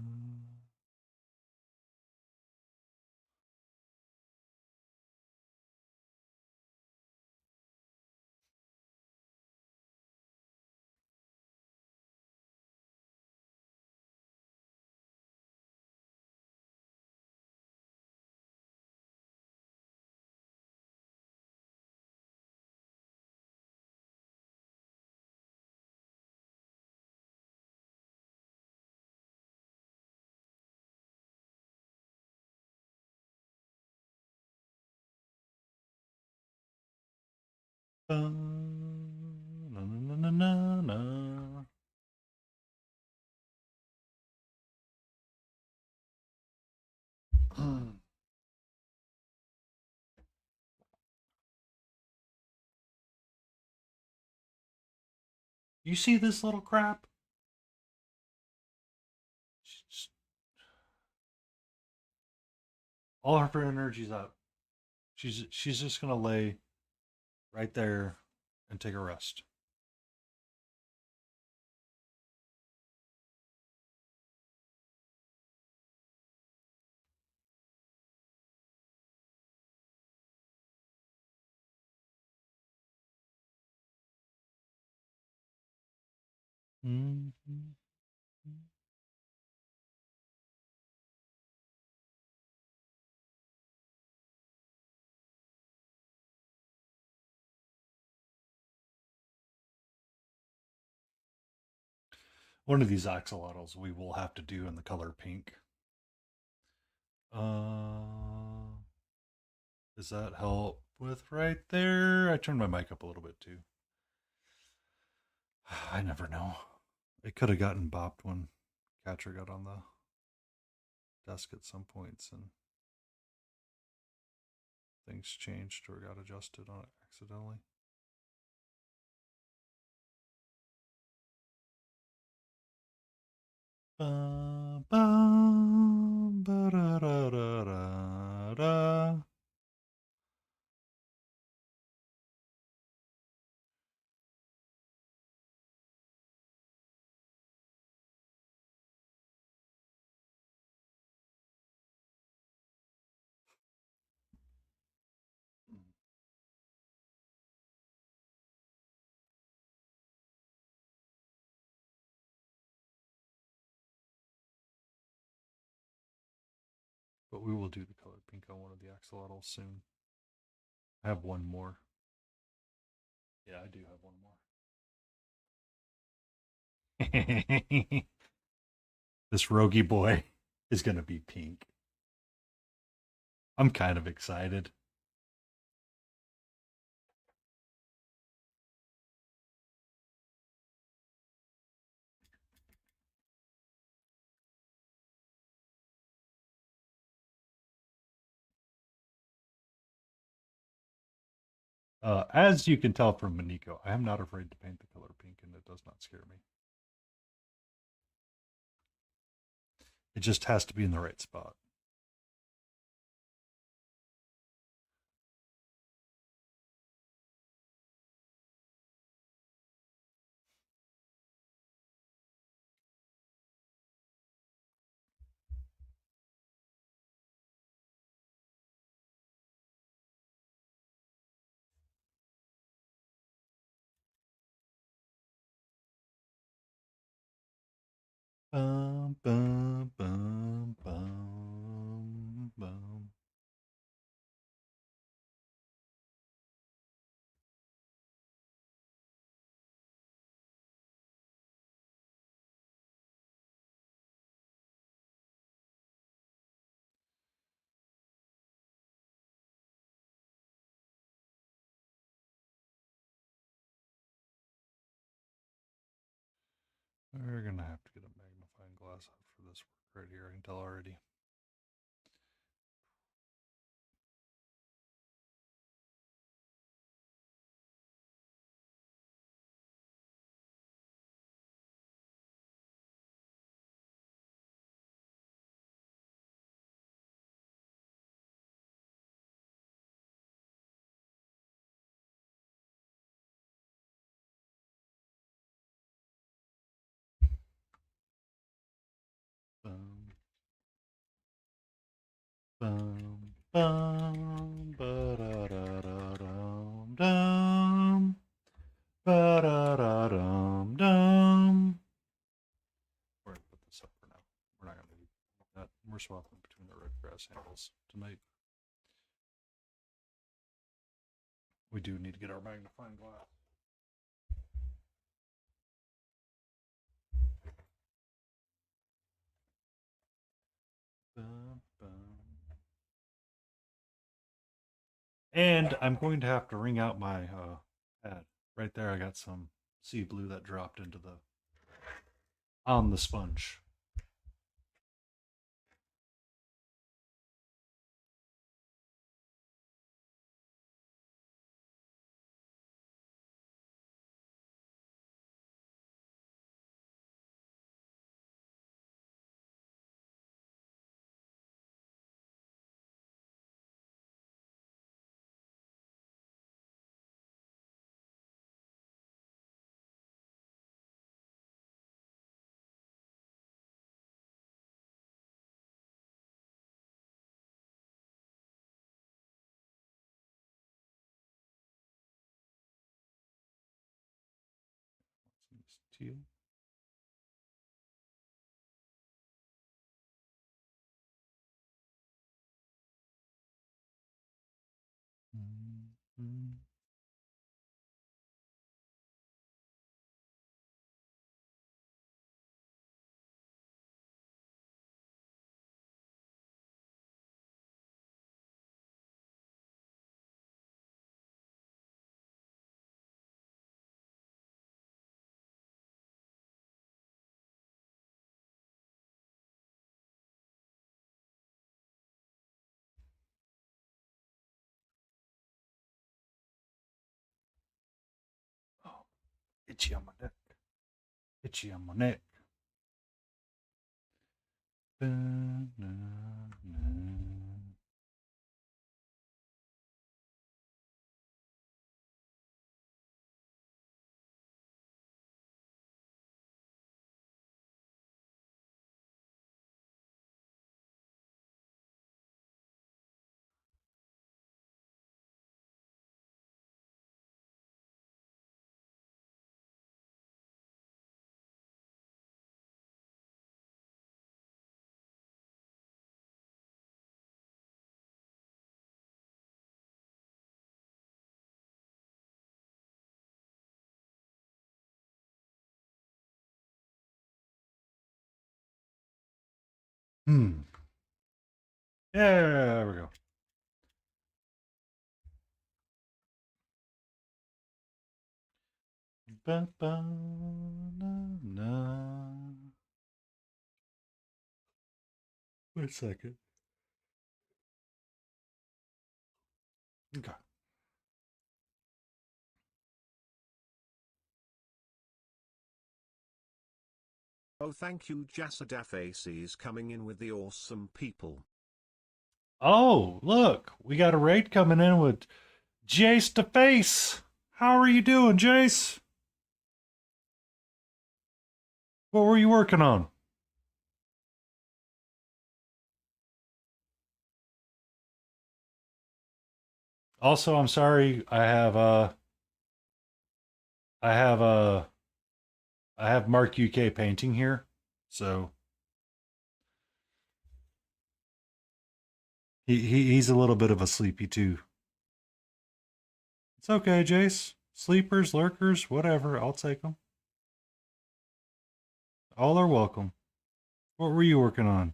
Na, na, na, na, na. You see this little crap? She's, all of her energy's out. She's just gonna lay right there and take a rest. Mm-hmm. One of these axolotls we will have to do in the color pink. Does that help with right there? I turned my mic up a little bit too. I never know. It could have gotten bopped when Catcher got on the desk at some points and things changed or got adjusted on it accidentally. Ba, ba, ba, da, da, da, da, da. But we will do the color pink on one of the axolotls soon. I have one more. Yeah, I do have one more. This roguey boy is going to be pink. I'm kind of excited. As you can tell from Maniko, I am not afraid to paint the color pink, and it does not scare me. It just has to be in the right spot. Bum, bum, bum, bum, bum. We're gonna have to get a magnifying glass out for this work right here. I can tell already. Bum, bum, bum, ba-da-da-da-dum, dum, ba-da-da-dum, dum. We're gonna put this up for now. We're not gonna do that. We're swapping between the red grass handles tonight. We do need to get our magnifying glass. Bum, bum. And I'm going to have to wring out my had. Right there, I got some sea blue that dropped into the on the sponge. Teal. Mm-hmm. Oh, itchy on my neck. Itchy on my neck. Hmm. Yeah, there we go. Ba, ba, na, na. Wait a second. Okay. Oh, thank you, Jasadafaces, coming in with the awesome people. Oh, look, we got a raid coming in with Jace to face. How are you doing, Jace? What were you working on? Also, I'm sorry. I have I have Mark UK painting here, so he's a little bit of a sleepy too. It's okay, Jace. Sleepers, lurkers, whatever. I'll take them. All are welcome. What were you working on?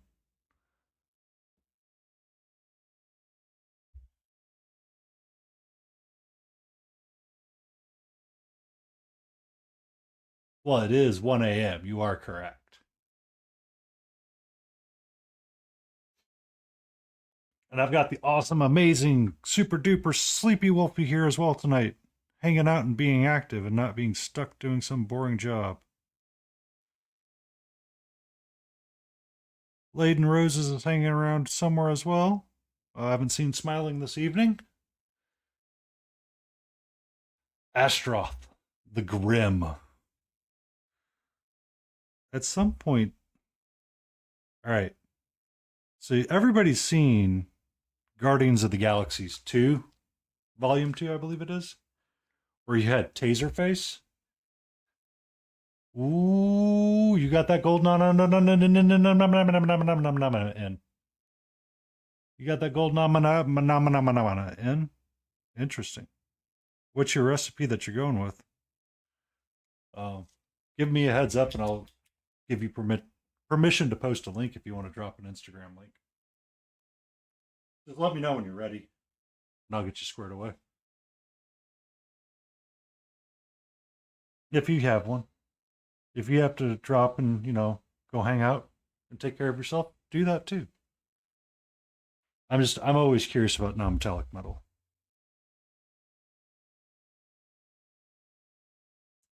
Well, it is 1 a.m. You are correct. And I've got the awesome, amazing, super duper sleepy Wolfie here as well tonight, hanging out and being active and not being stuck doing some boring job. Laden Roses is hanging around somewhere as well. I haven't seen smiling this evening. Astroth, the Grim. At some point, all right. So everybody's seen Guardians of the Galaxies 2, Volume 2, I believe it is, where you had Taserface. Ooh, you got that gold in. You got that gold in. Interesting. What's your recipe that you're going with? Um, give me a heads up, and I'll give you permission to post a link if you want to drop an Instagram link. Just let me know when you're ready, and I'll get you squared away. If you have one, if you have to drop and go hang out and take care of yourself, do that too. I'm always curious about non-metallic metal.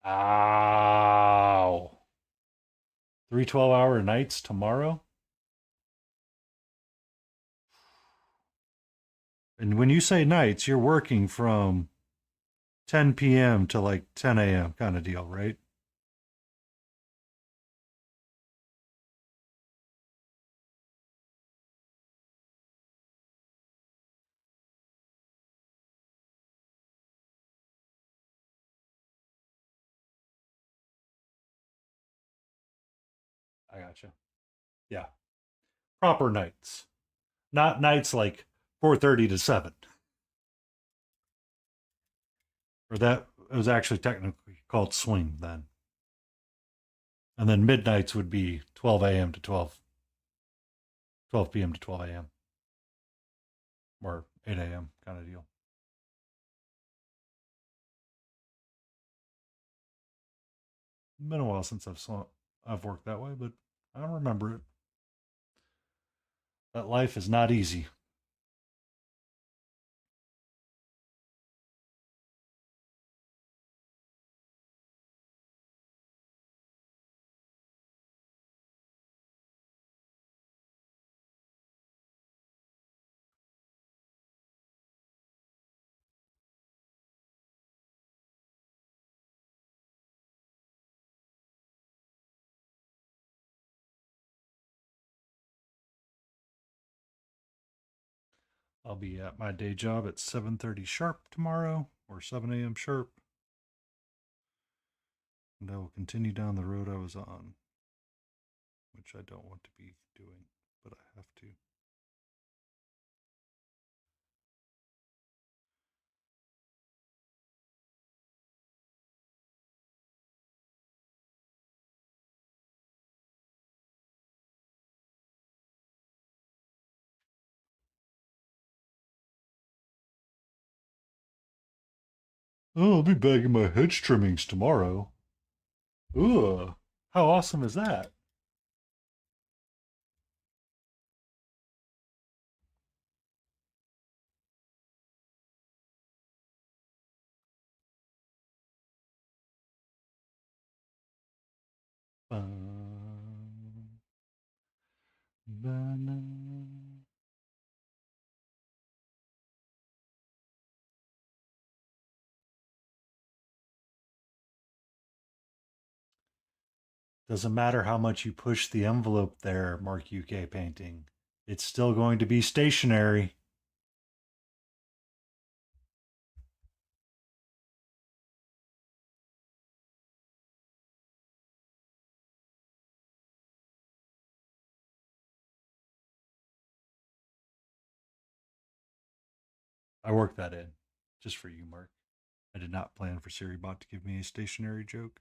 Ow. 3 12-hour nights tomorrow. And when you say nights, you're working from 10 p.m. to like 10 a.m. kind of deal, right? I gotcha. Yeah. Proper nights. Not nights like 4:30 to 7. Or that it was actually technically called swing then. And then midnights would be 12 a.m. to 12 p.m. to 12 a.m. or 8 a.m. kind of deal. Been a while since I've worked that way, but I remember it. That life is not easy. I'll be at my day job at 7:30 sharp tomorrow or 7 a.m. sharp, and I will continue down the road I was on, which I don't want to be doing, but I have to. Oh, I'll be bagging my hedge trimmings tomorrow. Ugh. How awesome is that? Doesn't matter how much you push the envelope there, Mark UK painting. It's still going to be stationary. I worked that in just for you, Mark. I did not plan for Siribot to give me a stationary joke.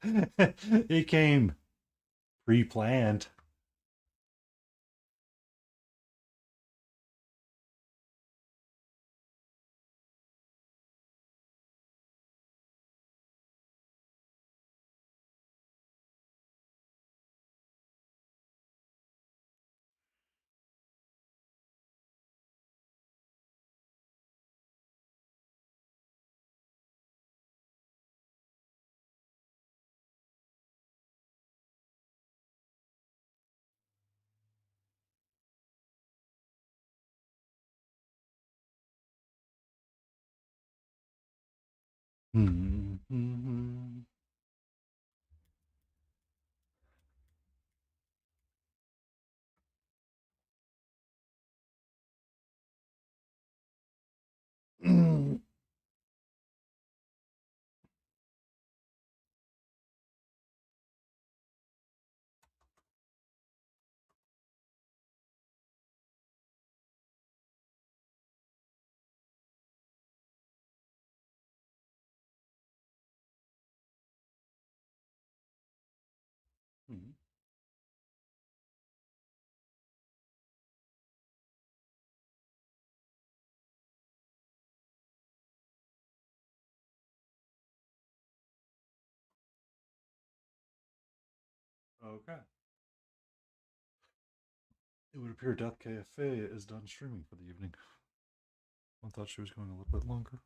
It came pre planned. Okay. It would appear Death Cafe is done streaming for the evening. I thought she was going a little bit longer.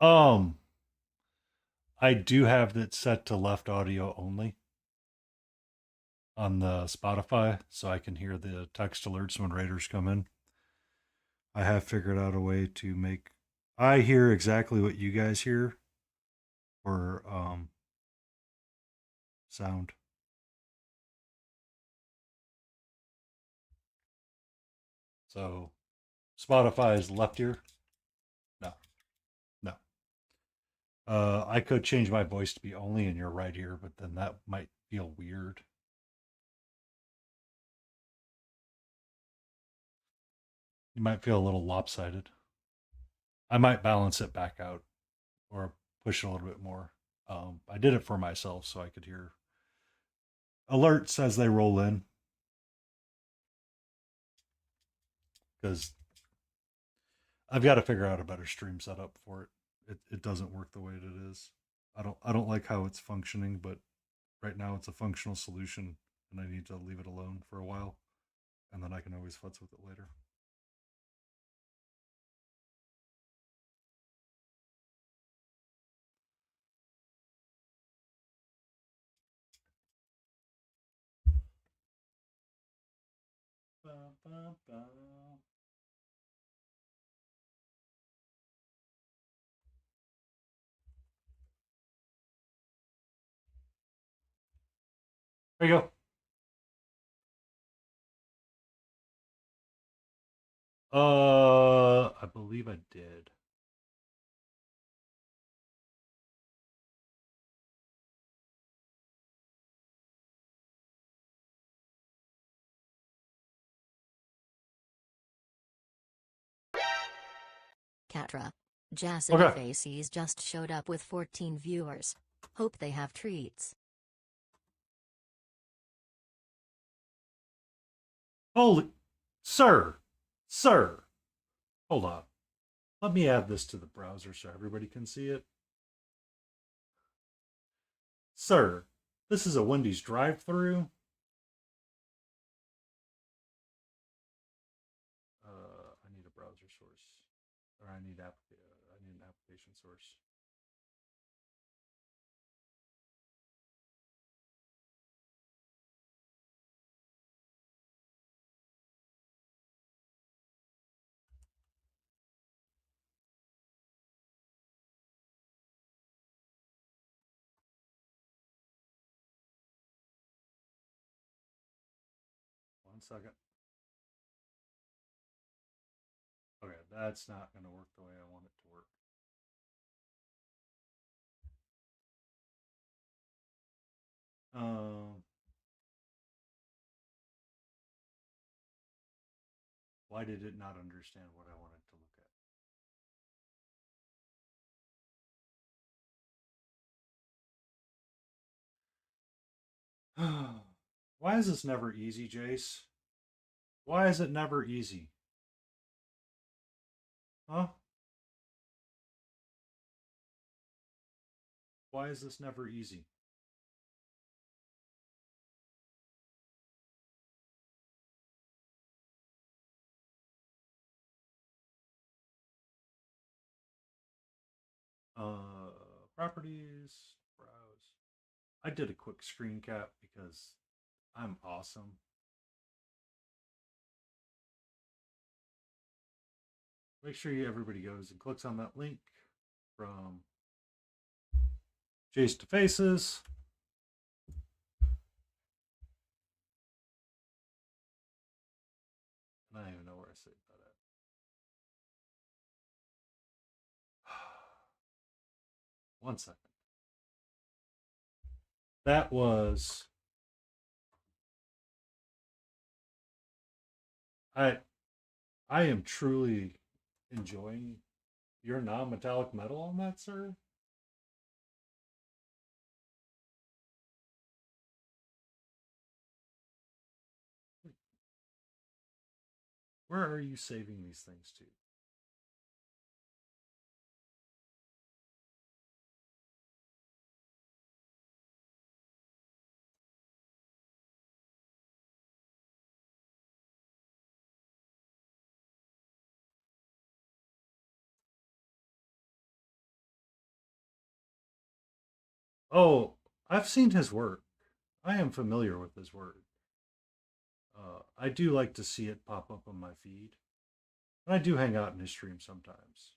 Um, I do have that set to left audio only on the Spotify, so I can hear the text alerts when raiders come in. I have figured out a way to make I hear exactly what you guys hear for sound. So Spotify is left ear. No, no. I could change my voice to be only in your right ear, but then that might feel weird. You might feel a little lopsided. I might balance it back out or push it a little bit more. I did it for myself so I could hear alerts as they roll in because I've got to figure out a better stream setup for it. It doesn't work the way it is. I don't like how it's functioning, but right now it's a functional solution and I need to leave it alone for a while and then I can always futz with it later. Ba, ba, ba. There you go. I believe I did. Catra. Jacid Okay. Faces just showed up with 14 viewers. Hope they have treats. Holy, sir, sir. Hold on. Let me add this to the browser so everybody can see it. Sir, this is a Wendy's drive-through. I need a browser source, or I need an application source. One second. Okay, that's not going to work the way I want it to work. Um, why did it not understand what I wanted to look at? Why is this never easy, Jace? Why is it never easy? Huh? Why is this never easy? Properties, browse. I did a quick screen cap because I'm awesome. Make sure everybody goes and clicks on that link from Jace to Faces. And I don't even know where I saved that at. One second. That was I I am truly enjoying your non-metallic metal on that, sir. Where are you saving these things to? Oh, I've seen his work. I am familiar with his work. I do like to see it pop up on my feed. And I do hang out in his stream sometimes.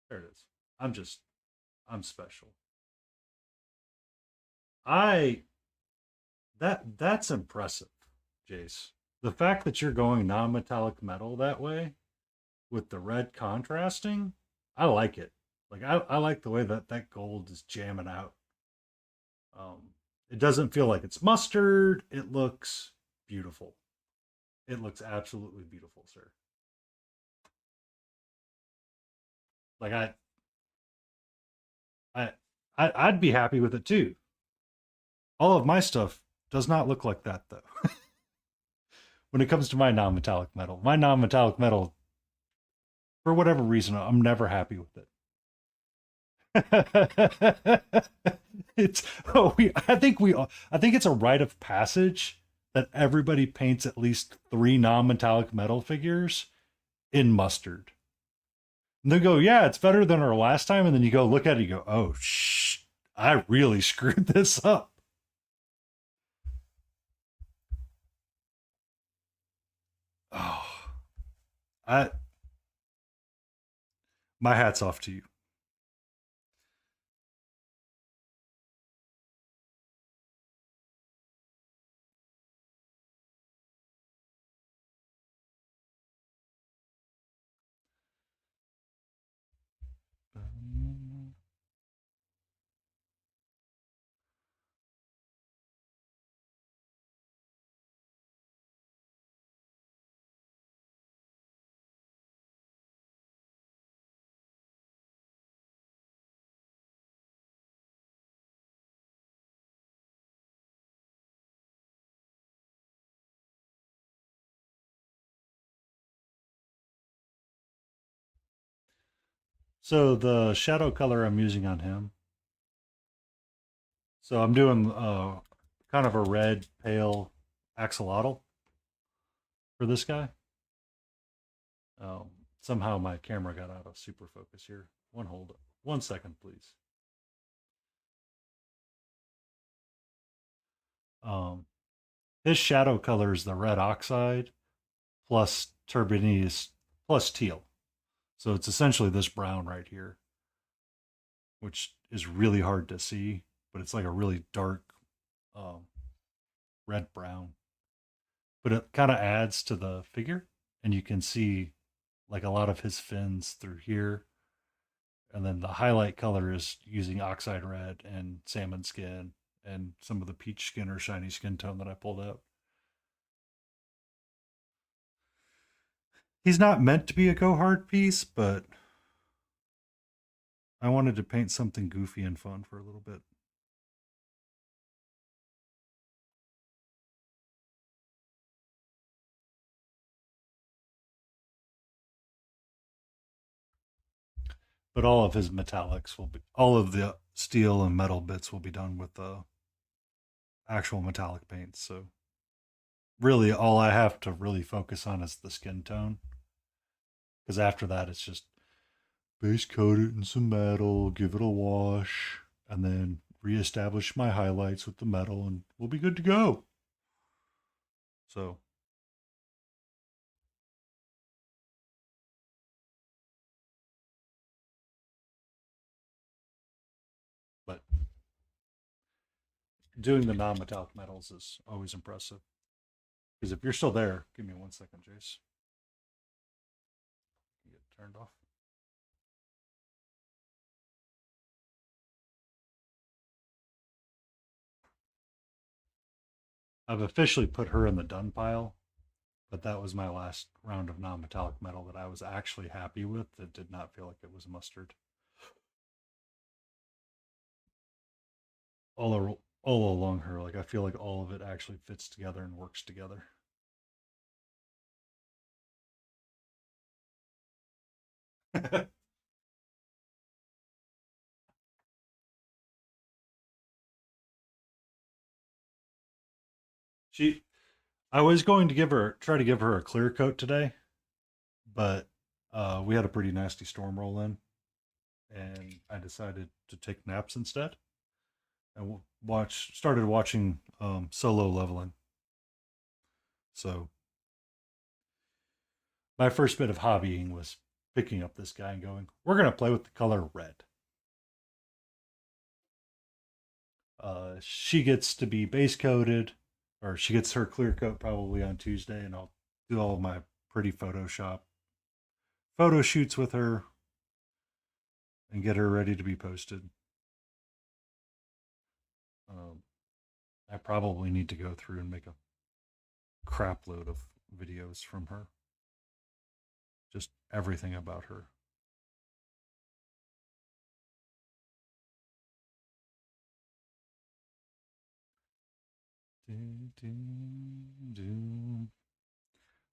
There it is. I'm just, I'm special. I that's impressive, Jace. The fact that you're going non-metallic metal that way with the red contrasting, I like it. Like I like the way that that gold is jamming out. It doesn't feel like it's mustard. It looks beautiful. It looks absolutely beautiful, sir. Like I, I'd be happy with it too. All of my stuff does not look like that though. When it comes to my non-metallic metal, for whatever reason, I'm never happy with it. It's I think it's a rite of passage that everybody paints at least 3 non-metallic metal figures in mustard. And they go, yeah, it's better than our last time. And then you go look at it, you go, oh, I really screwed this up. Oh, I, my hat's off to you. So the shadow color I'm using on him. So I'm doing kind of a red, pale axolotl for this guy. Somehow my camera got out of super focus here. Hold 1 second, please. Um, his shadow color is the red oxide plus turbinese plus teal. So it's essentially this brown right here, which is really hard to see, but it's like a really dark um, red brown. But it kind of adds to the figure, and you can see like a lot of his fins through here. And then the highlight color is using oxide red and salmon skin and some of the peach skin or shiny skin tone that I pulled out. He's not meant to be a go hard piece, but I wanted to paint something goofy and fun for a little bit. But all of his metallics will be, all of the steel and metal bits will be done with the actual metallic paints. So really, all I have to really focus on is the skin tone. Because after that, it's just base coat it in some metal, give it a wash, and then reestablish my highlights with the metal, and we'll be good to go. So, but doing the non-metallic metals is always impressive. Because if you're still there, give me 1 second, Jace. Get turned off. I've officially put her in the done pile, but that was my last round of non-metallic metal that I was actually happy with. That did not feel like it was mustard. All along her, like I feel like all of it actually fits together and works together. she, I was going to try to give her a clear coat today, but we had a pretty nasty storm roll in, and I decided to take naps instead and started watching Solo Leveling. So my first bit of hobbying was picking up this guy and going, we're going to play with the color red. She gets to be base coated, or she gets her clear coat probably on Tuesday, and I'll do all of my pretty Photoshop photo shoots with her and get her ready to be posted. Um, I probably need to go through and make a crap load of videos from her. Just everything about her.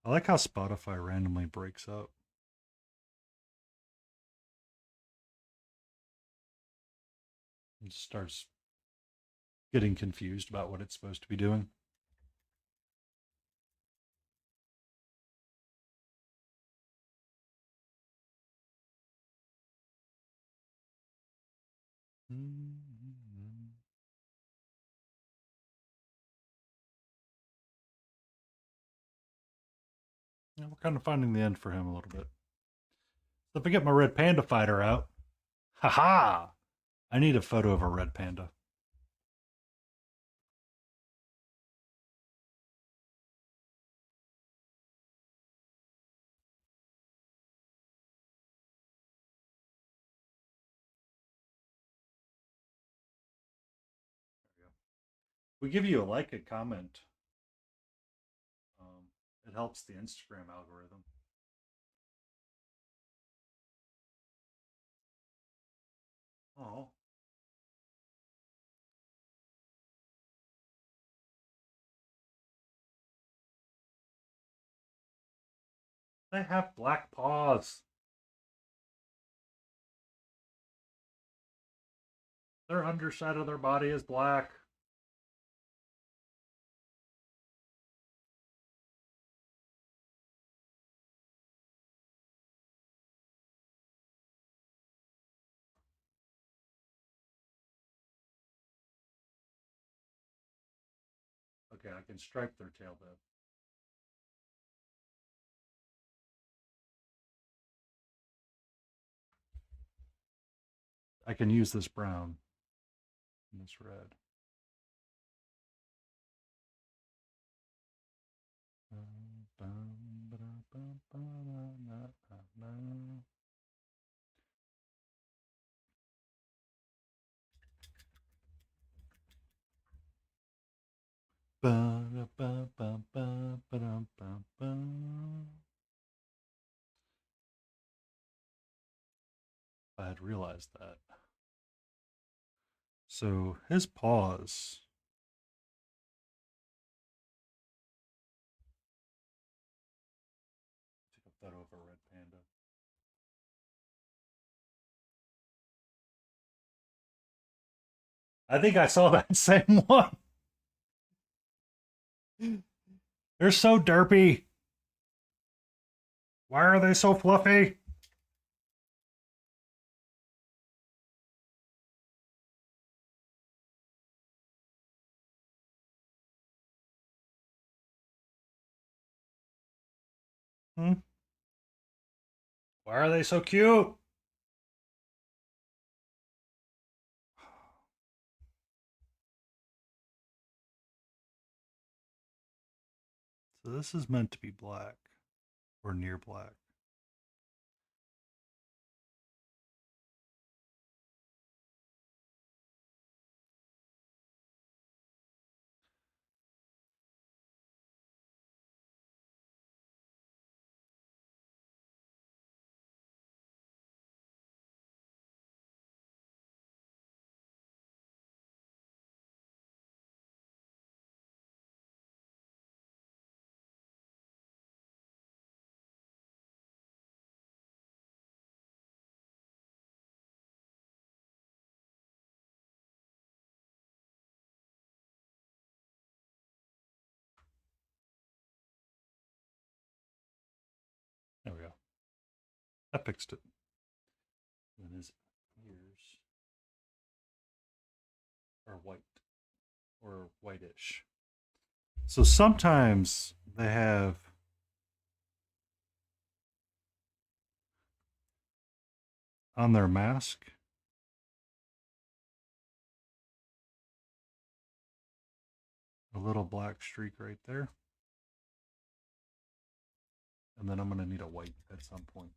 I like how Spotify randomly breaks up. It starts getting confused about what it's supposed to be doing. Yeah, we're kind of finding the end for him a little bit. So if I get my red panda fighter out, haha! I need a photo of a red panda. If we give you a like, a comment, it helps the Instagram algorithm. Oh, they have black paws. Their underside of their body is black. Okay, I can stripe their tail though. I can use this brown and this red. I had realized that. So his paws. Take a photo of a red panda. I think I saw that same one. They're so derpy. Why are they so fluffy? Hmm? Why are they so cute? So this is meant to be black or near black. That fixed it. And his ears are white or whitish. So sometimes they have on their mask a little black streak right there. And then I'm going to need a white at some point.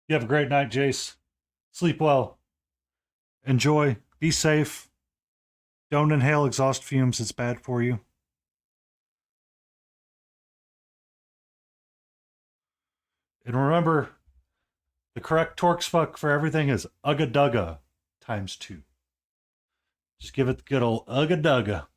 You have a great night, Jace. Sleep well. Enjoy. Be safe. Don't inhale exhaust fumes. It's bad for you. And remember, the correct Torx fuck for everything is Ugga Dugga times 2. Just give it the good old Ugga Dugga.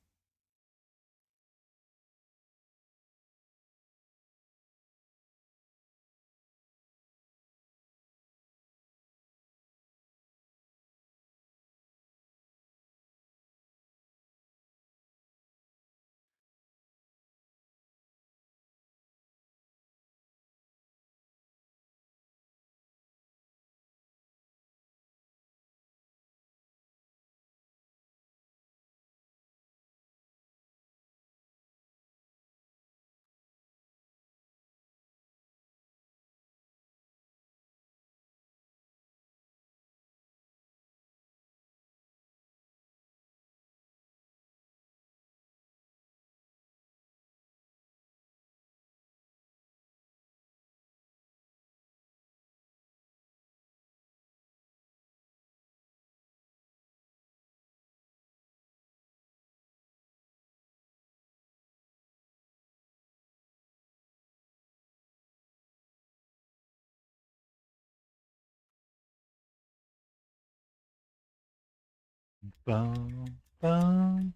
Bum, bum.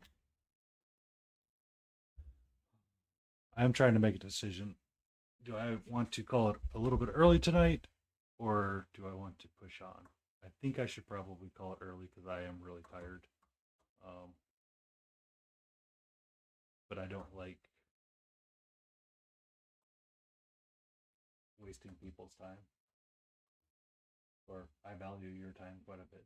I'm trying to make a decision. Do I want to call it a little bit early tonight, or do I want to push on? I think I should probably call it early because I am really tired. But I don't like wasting people's time, or I value your time quite a bit.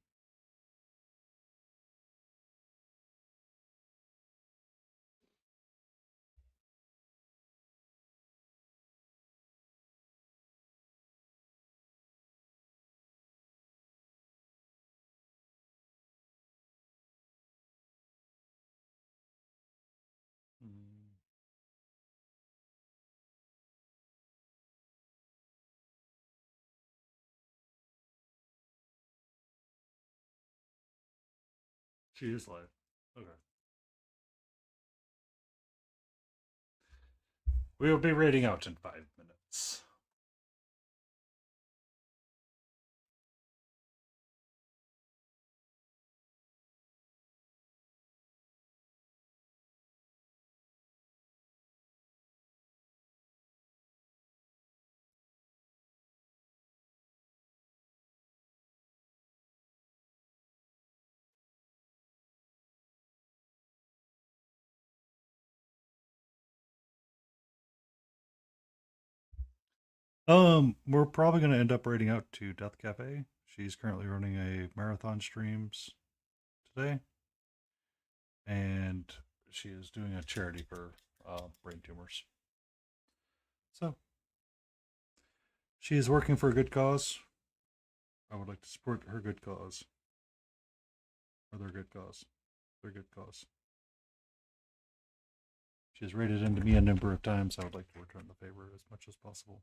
Mm. She is live. Okay. We will be rating out in 5 minutes. We're probably going to end up rating out to Death Cafe. She's currently running a marathon streams today, and she is doing a charity for brain tumors. So she is working for a good cause. I would like to support her good cause, or their good cause, their good cause. She has rated into me a number of times. I would like to return the favor as much as possible.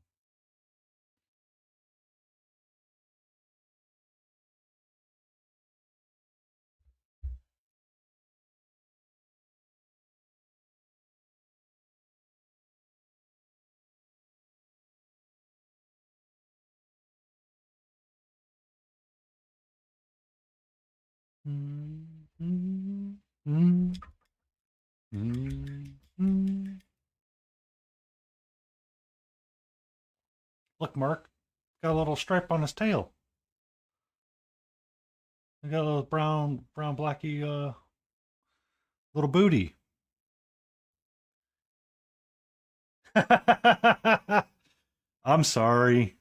Look, Mark, got a little stripe on his tail. He got a little brown, blacky, little booty. I'm sorry.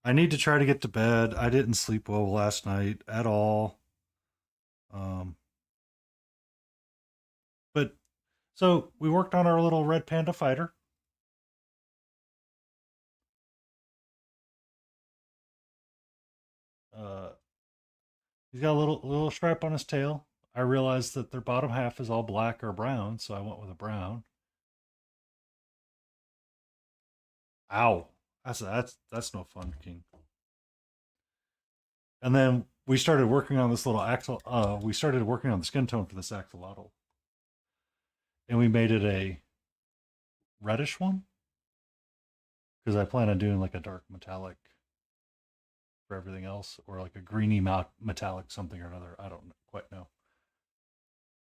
I need to try to get to bed. I didn't sleep well last night at all. Um, but so we worked on our little red panda fighter. Uh, he's got a little stripe on his tail. I realized that their bottom half is all black or brown, so I went with a brown. Ow, that's no fun, King. And then we started working on this little axle. We started working on the skin tone for this axolotl, and we made it a reddish one because I plan on doing like a dark metallic for everything else, or like a greeny metallic something or another. I don't quite know.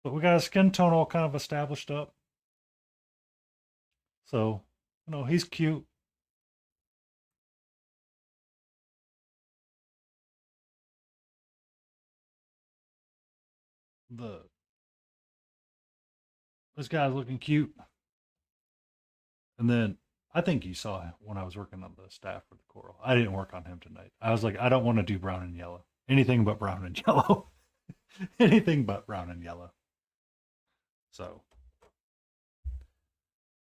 But we got a skin tone all kind of established up. So, he's cute. This guy's looking cute. And then I think you saw when I was working on the staff for the coral. I didn't work on him tonight. I was like, I don't want to do brown and yellow. Anything but brown and yellow. Anything but brown and yellow. So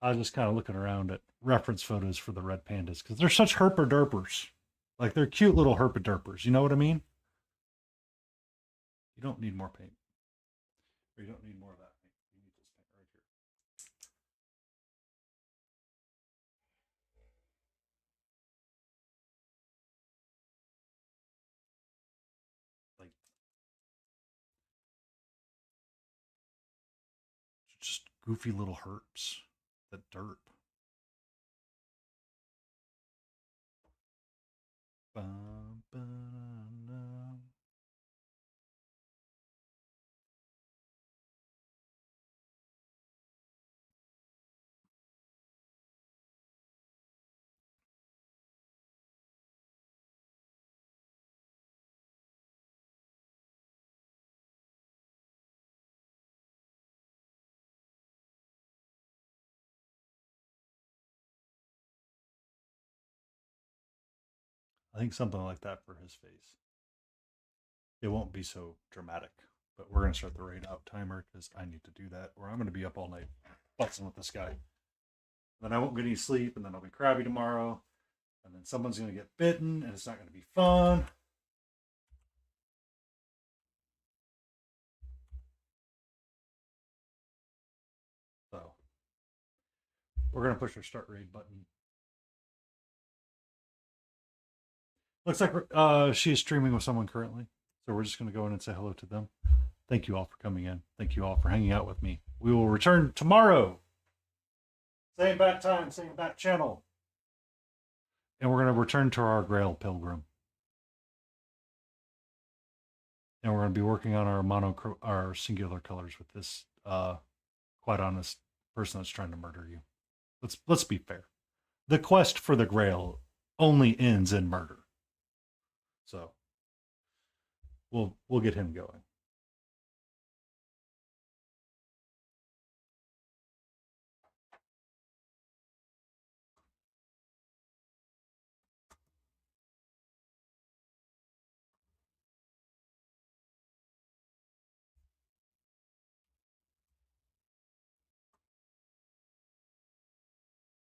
I was just kind of looking around at reference photos for the red pandas because they're such herper-derpers. Like, they're cute little herper-derpers. You know what I mean? You don't need more paint. Or you don't need more of that paint. You need this paint right here. Like, just goofy little herps that derp. Bum, ba-dum. I think something like that for his face. It won't be so dramatic, but we're going to start the raid out timer because I need to do that, or I'm going to be up all night futzing with this guy. Then I won't get any sleep, and then I'll be crabby tomorrow, and then someone's going to get bitten, and it's not going to be fun. So we're going to push our start raid button. Looks like she is streaming with someone currently, so we're just going to go in and say hello to them. Thank you all for coming in. Thank you all for hanging out with me. We will return tomorrow. Same bat time, same bat channel. And we're going to return to our Grail Pilgrim. And we're going to be working on our singular colors with this quite honest person that's trying to murder you. Let's be fair. The quest for the Grail only ends in murder. So we'll get him going.